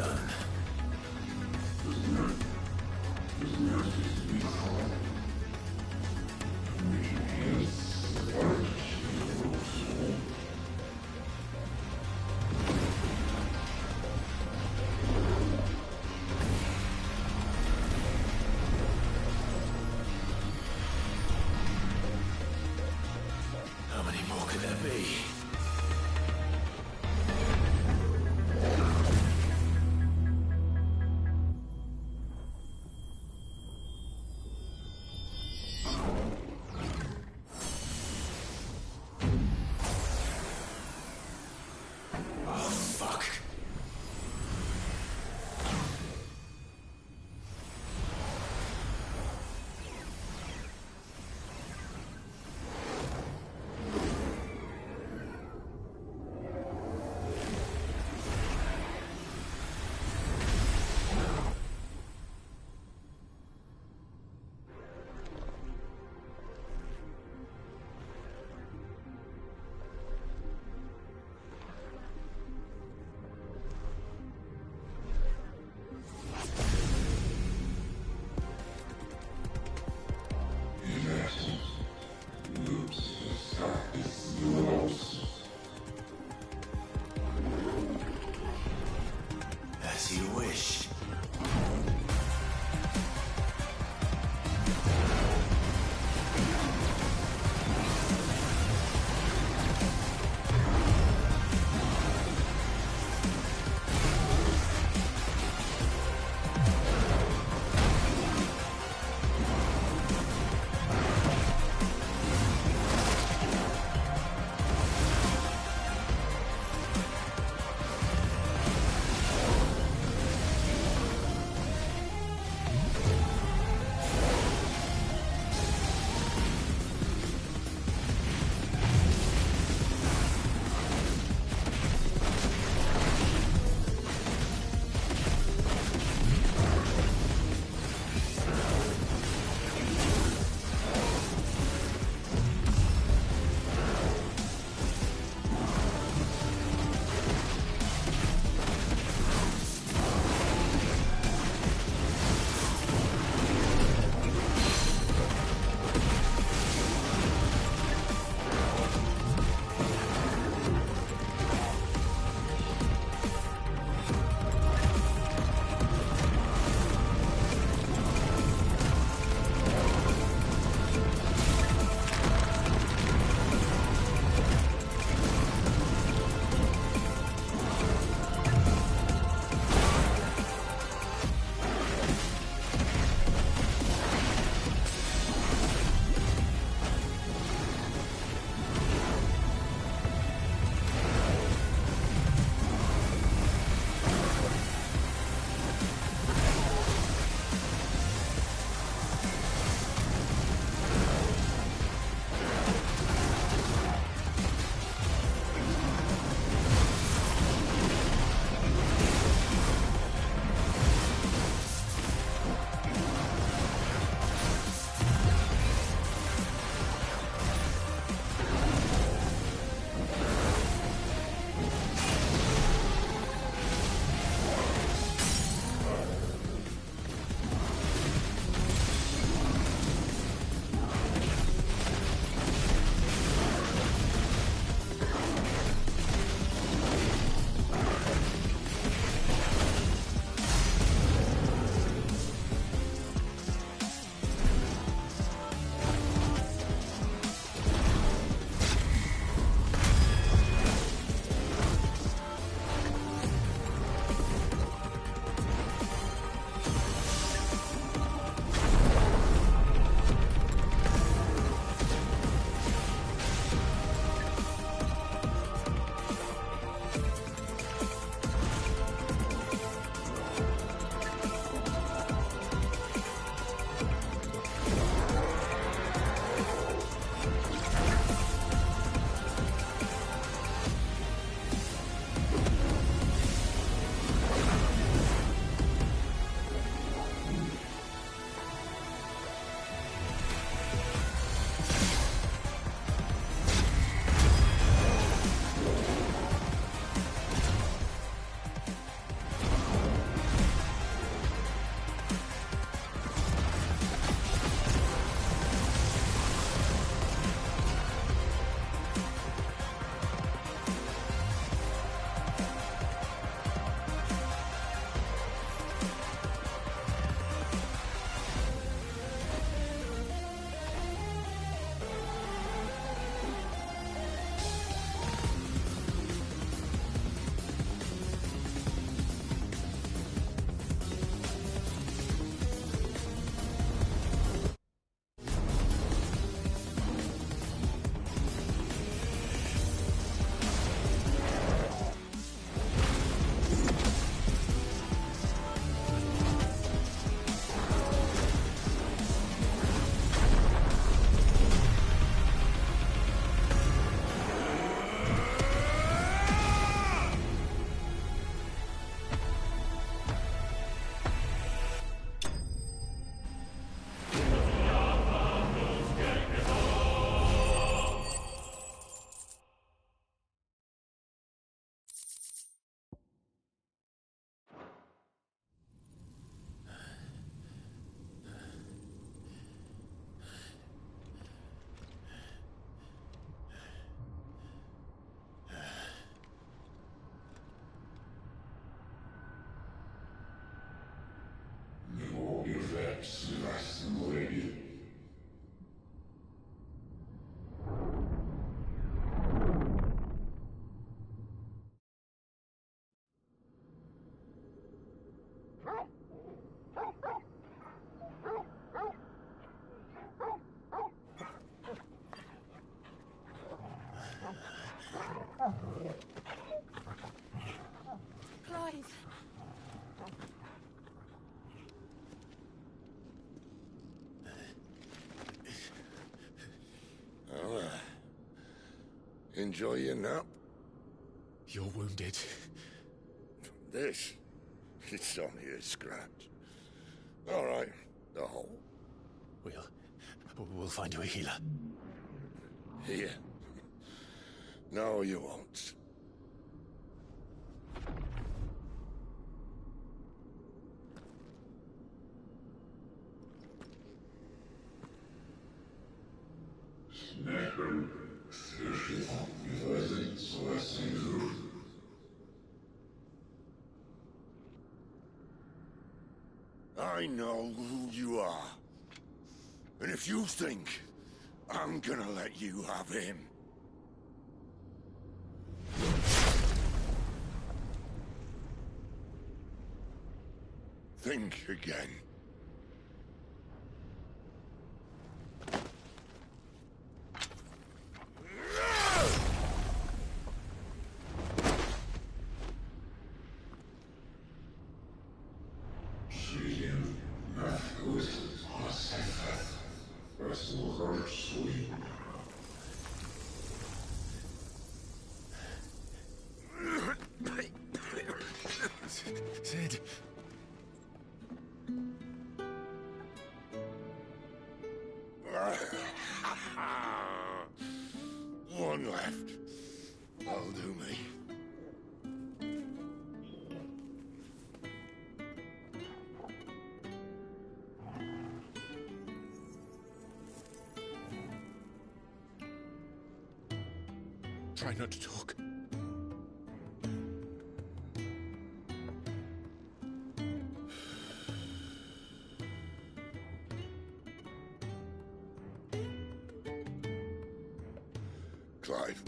done. How many more could there be? Oh, fuck. Enjoy your nap? You're wounded. This? It's only a scratch. All right, the hole. We'll find you a healer. Here? No, you won't. I know who you are. And if you think I'm gonna let you have him... think again. Sid. One left. That'll do me. Try not to talk. Clive.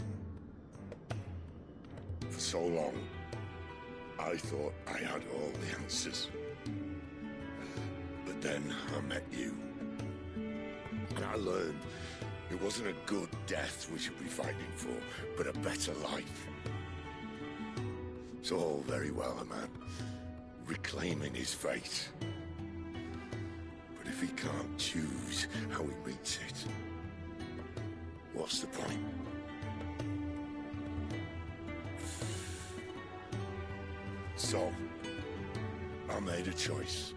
For so long, I thought I had all the answers. But then I met you. And I learned it wasn't a good death we should be fighting for, but a better life. It's all very well, a man reclaiming his fate. But if he can't choose how he meets it, what's the point? So, I made a choice.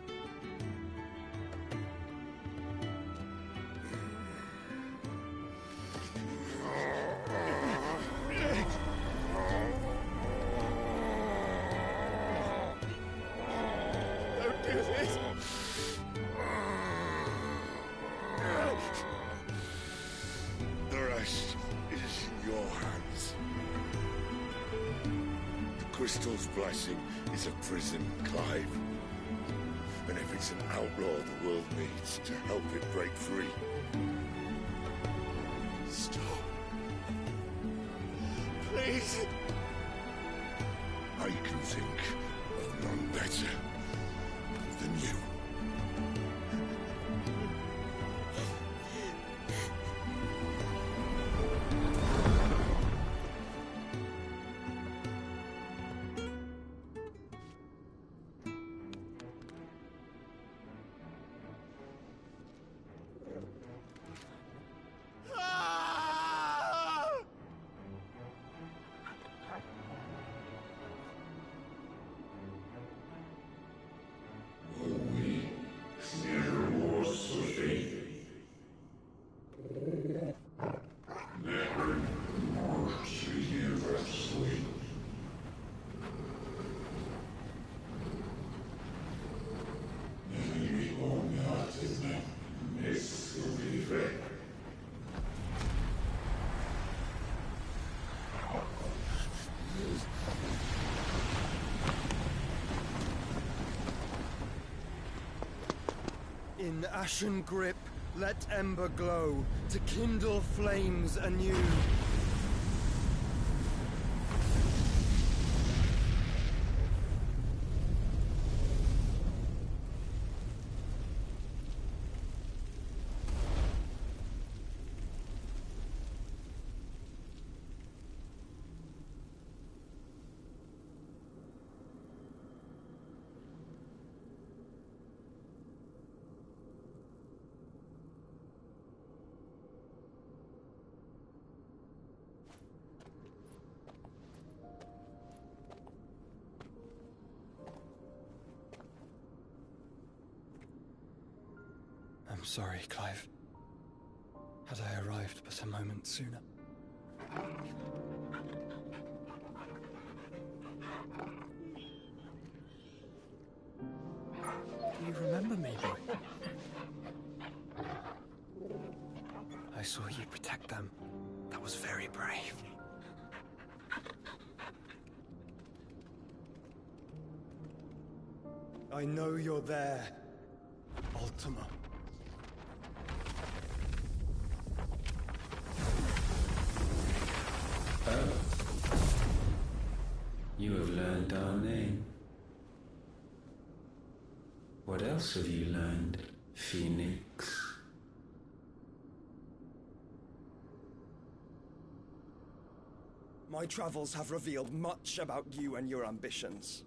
Don't do this! The rest is in your hands. The Crystal's blessing is a prison, Clive. And if it's an outlaw the world needs to help it break free... Stop. Please. I can think of none better than you. In ashen grip, let ember glow, to kindle flames anew. I'm sorry, Clive. Had I arrived but a moment sooner. Do you remember me, boy? I saw you protect them. That was very brave. I know you're there, Ultima. Oh. You have learned our name. What else have you learned, Phoenix? My travels have revealed much about you and your ambitions.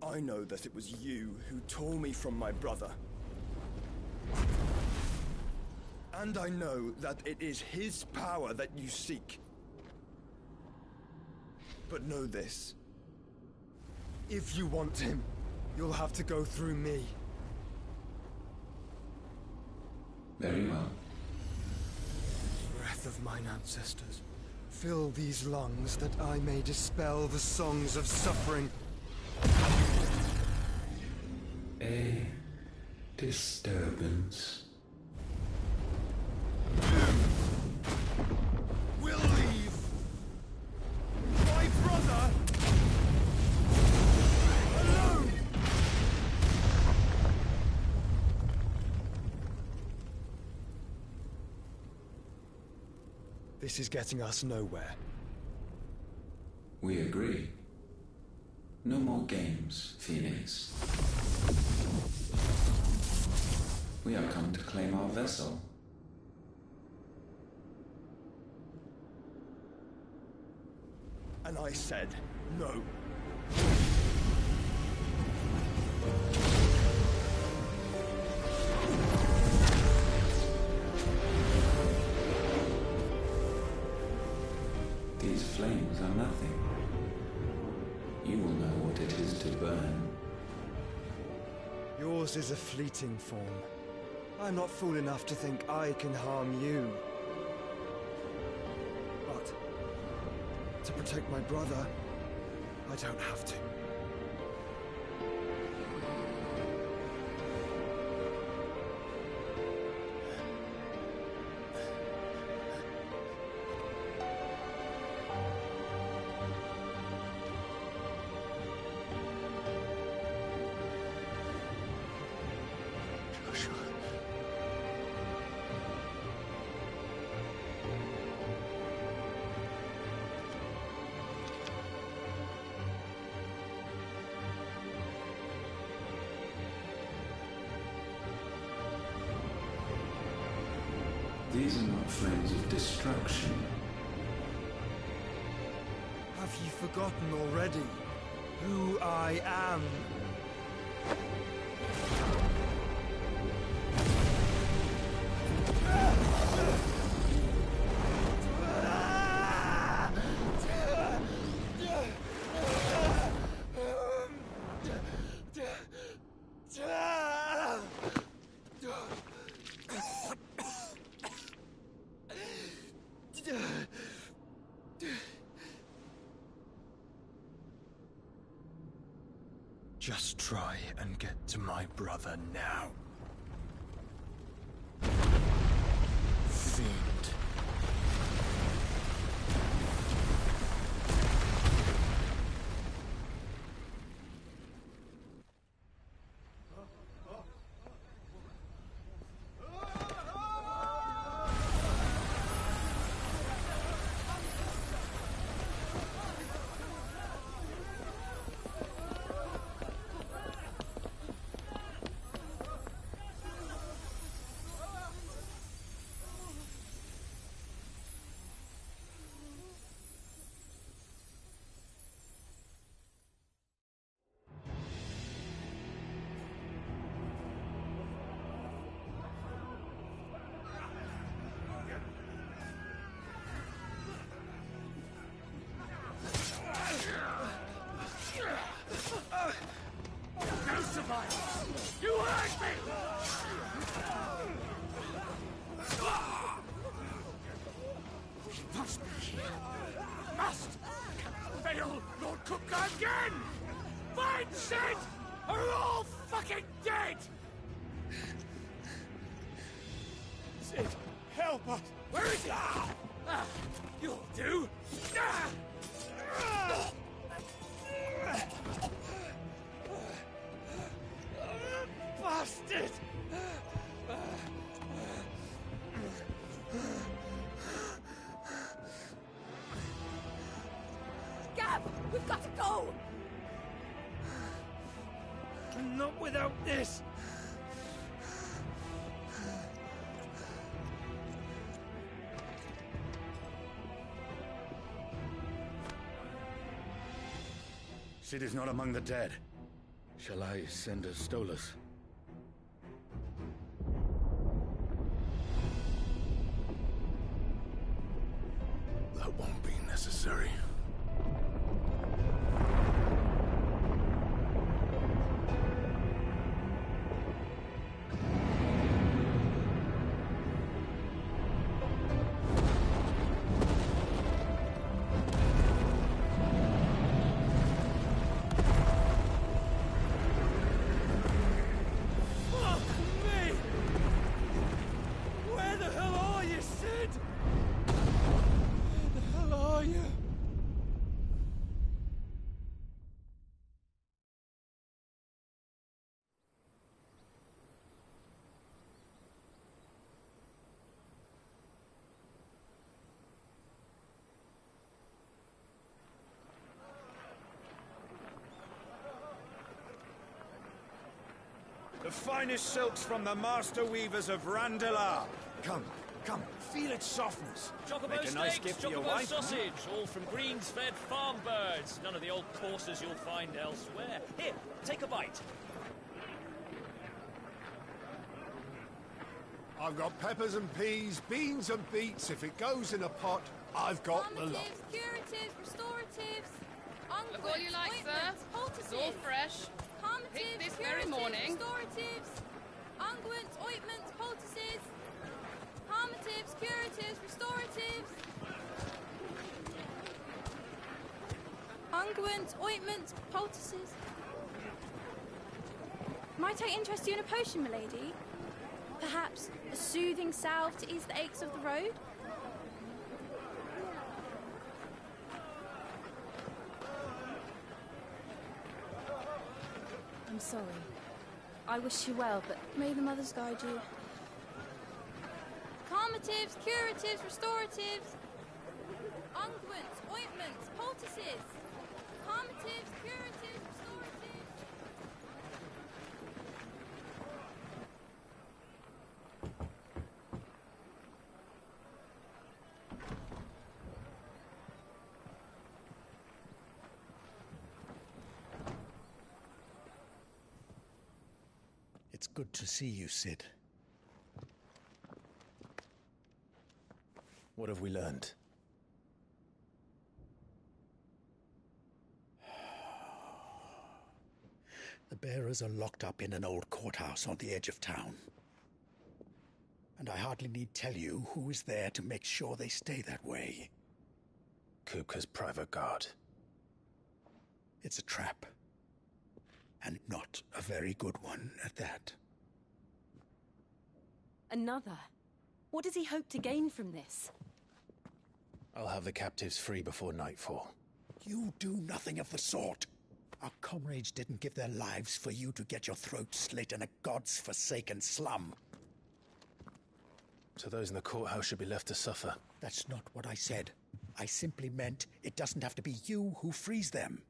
I know that it was you who tore me from my brother. And I know that it is his power that you seek. But know this. If you want him, you'll have to go through me. Very well. Breath of mine ancestors, fill these lungs that I may dispel the songs of suffering. A disturbance. We'll leave. My brother alone. This is getting us nowhere. We agree. No more games, Phoenix. We have come to claim our vessel. And I said no. These flames are nothing. You will know what it is to burn. Yours is a fleeting form. I'm not fool enough to think I can harm you. But to protect my brother, I don't have to. These are not flames of destruction. Have you forgotten already who I am? Just try and get to my brother now. Fiend. dead! Sid, help us! Where is he? You'll do! Bastard! Gav, we've got to go! Not without this! Sid is not among the dead. Shall I send a Stolas? That won't be necessary. The finest silks from the master weavers of Randalar. Come, come, feel its softness. Chocobo Make a nice steaks, gift for your chocobo wife. sausage, all from greens-fed farm birds. None of the old courses you'll find elsewhere. Here, take a bite. I've got peppers and peas, beans and beets. If it goes in a pot, I've got the lot. Curatives, restoratives, Look all you like, sir. It's all fresh. Picked this very morning. Restoratives, unguents, ointments, poultices, harmatives, curatives, restoratives, unguents, ointments, poultices. Might I interest you in a potion, milady? Perhaps a soothing salve to ease the aches of the road? I'm sorry. I wish you well, but may the mothers guide you. Calmatives, curatives, restoratives, unguents, ointments, poultices, calmatives, curatives, restoratives. It's good to see you, Sid. What have we learned? The bearers are locked up in an old courthouse on the edge of town. And I hardly need tell you who is there to make sure they stay that way. Kupka's private guard. It's a trap. And not a very good one at that. Another? What does he hope to gain from this? I'll have the captives free before nightfall. You do nothing of the sort. Our comrades didn't give their lives for you to get your throat slit in a god's forsaken slum. So those in the courthouse should be left to suffer. That's not what I said. I simply meant it doesn't have to be you who frees them.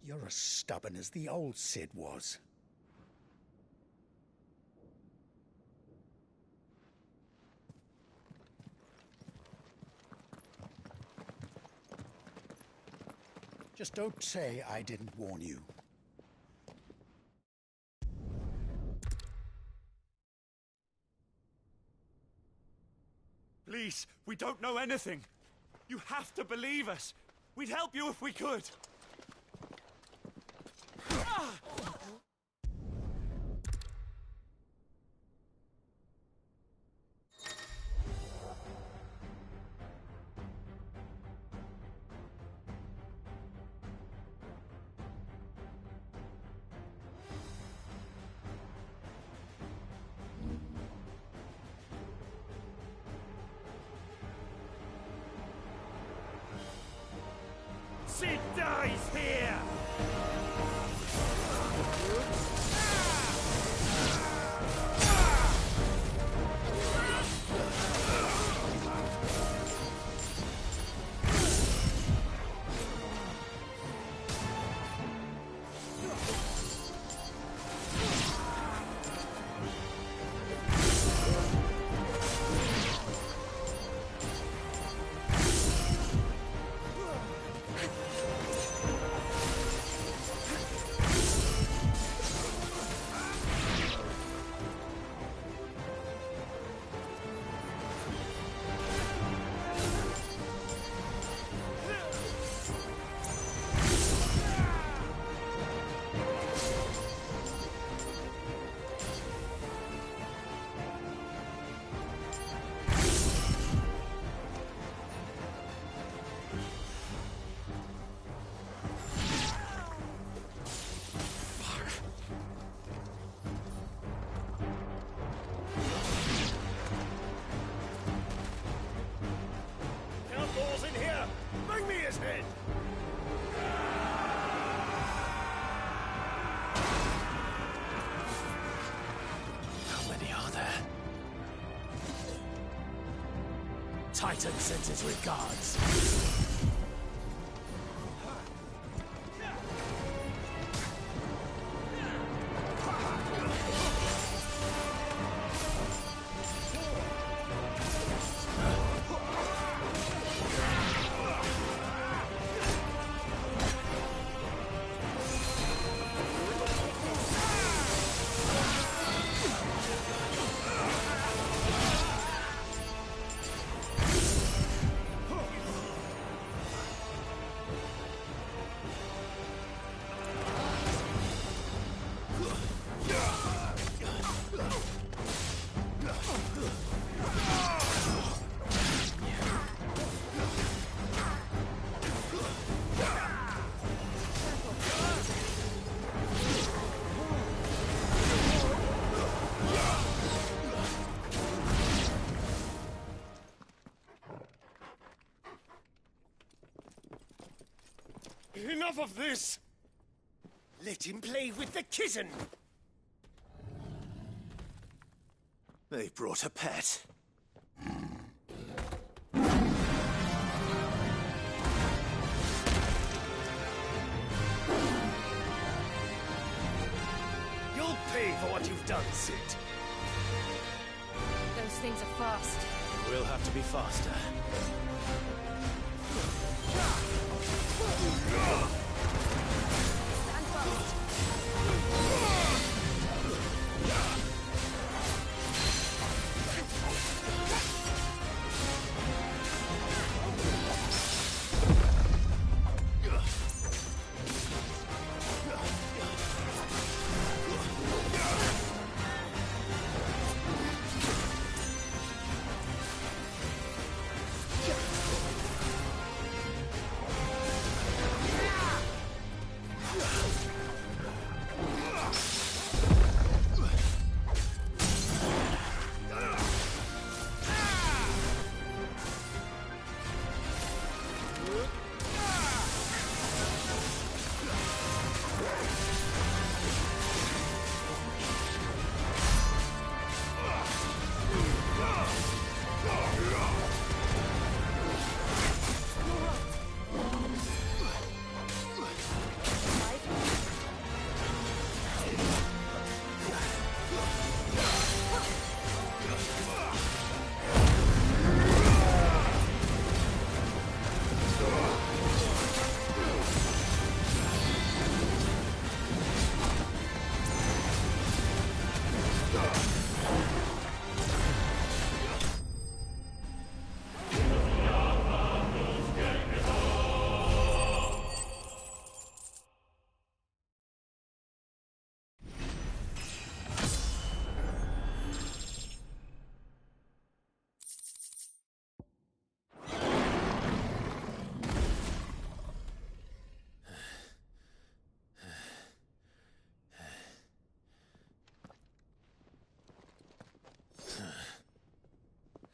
You're as stubborn as the old Sid was. Just don't say I didn't warn you. Please, we don't know anything. You have to believe us. We'd help you if we could. Sid dies here! Outlaws in here! Bring me his head! How many are there? Titan sends his regards. Enough of this! Let him play with the kitten! They brought a pet. You'll pay for what you've done, Sid. Those things are fast. We'll have to be faster. Stand fast.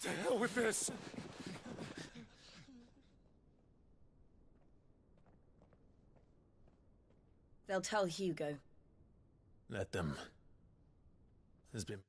To hell with this! They'll tell Hugo. Let them. There's been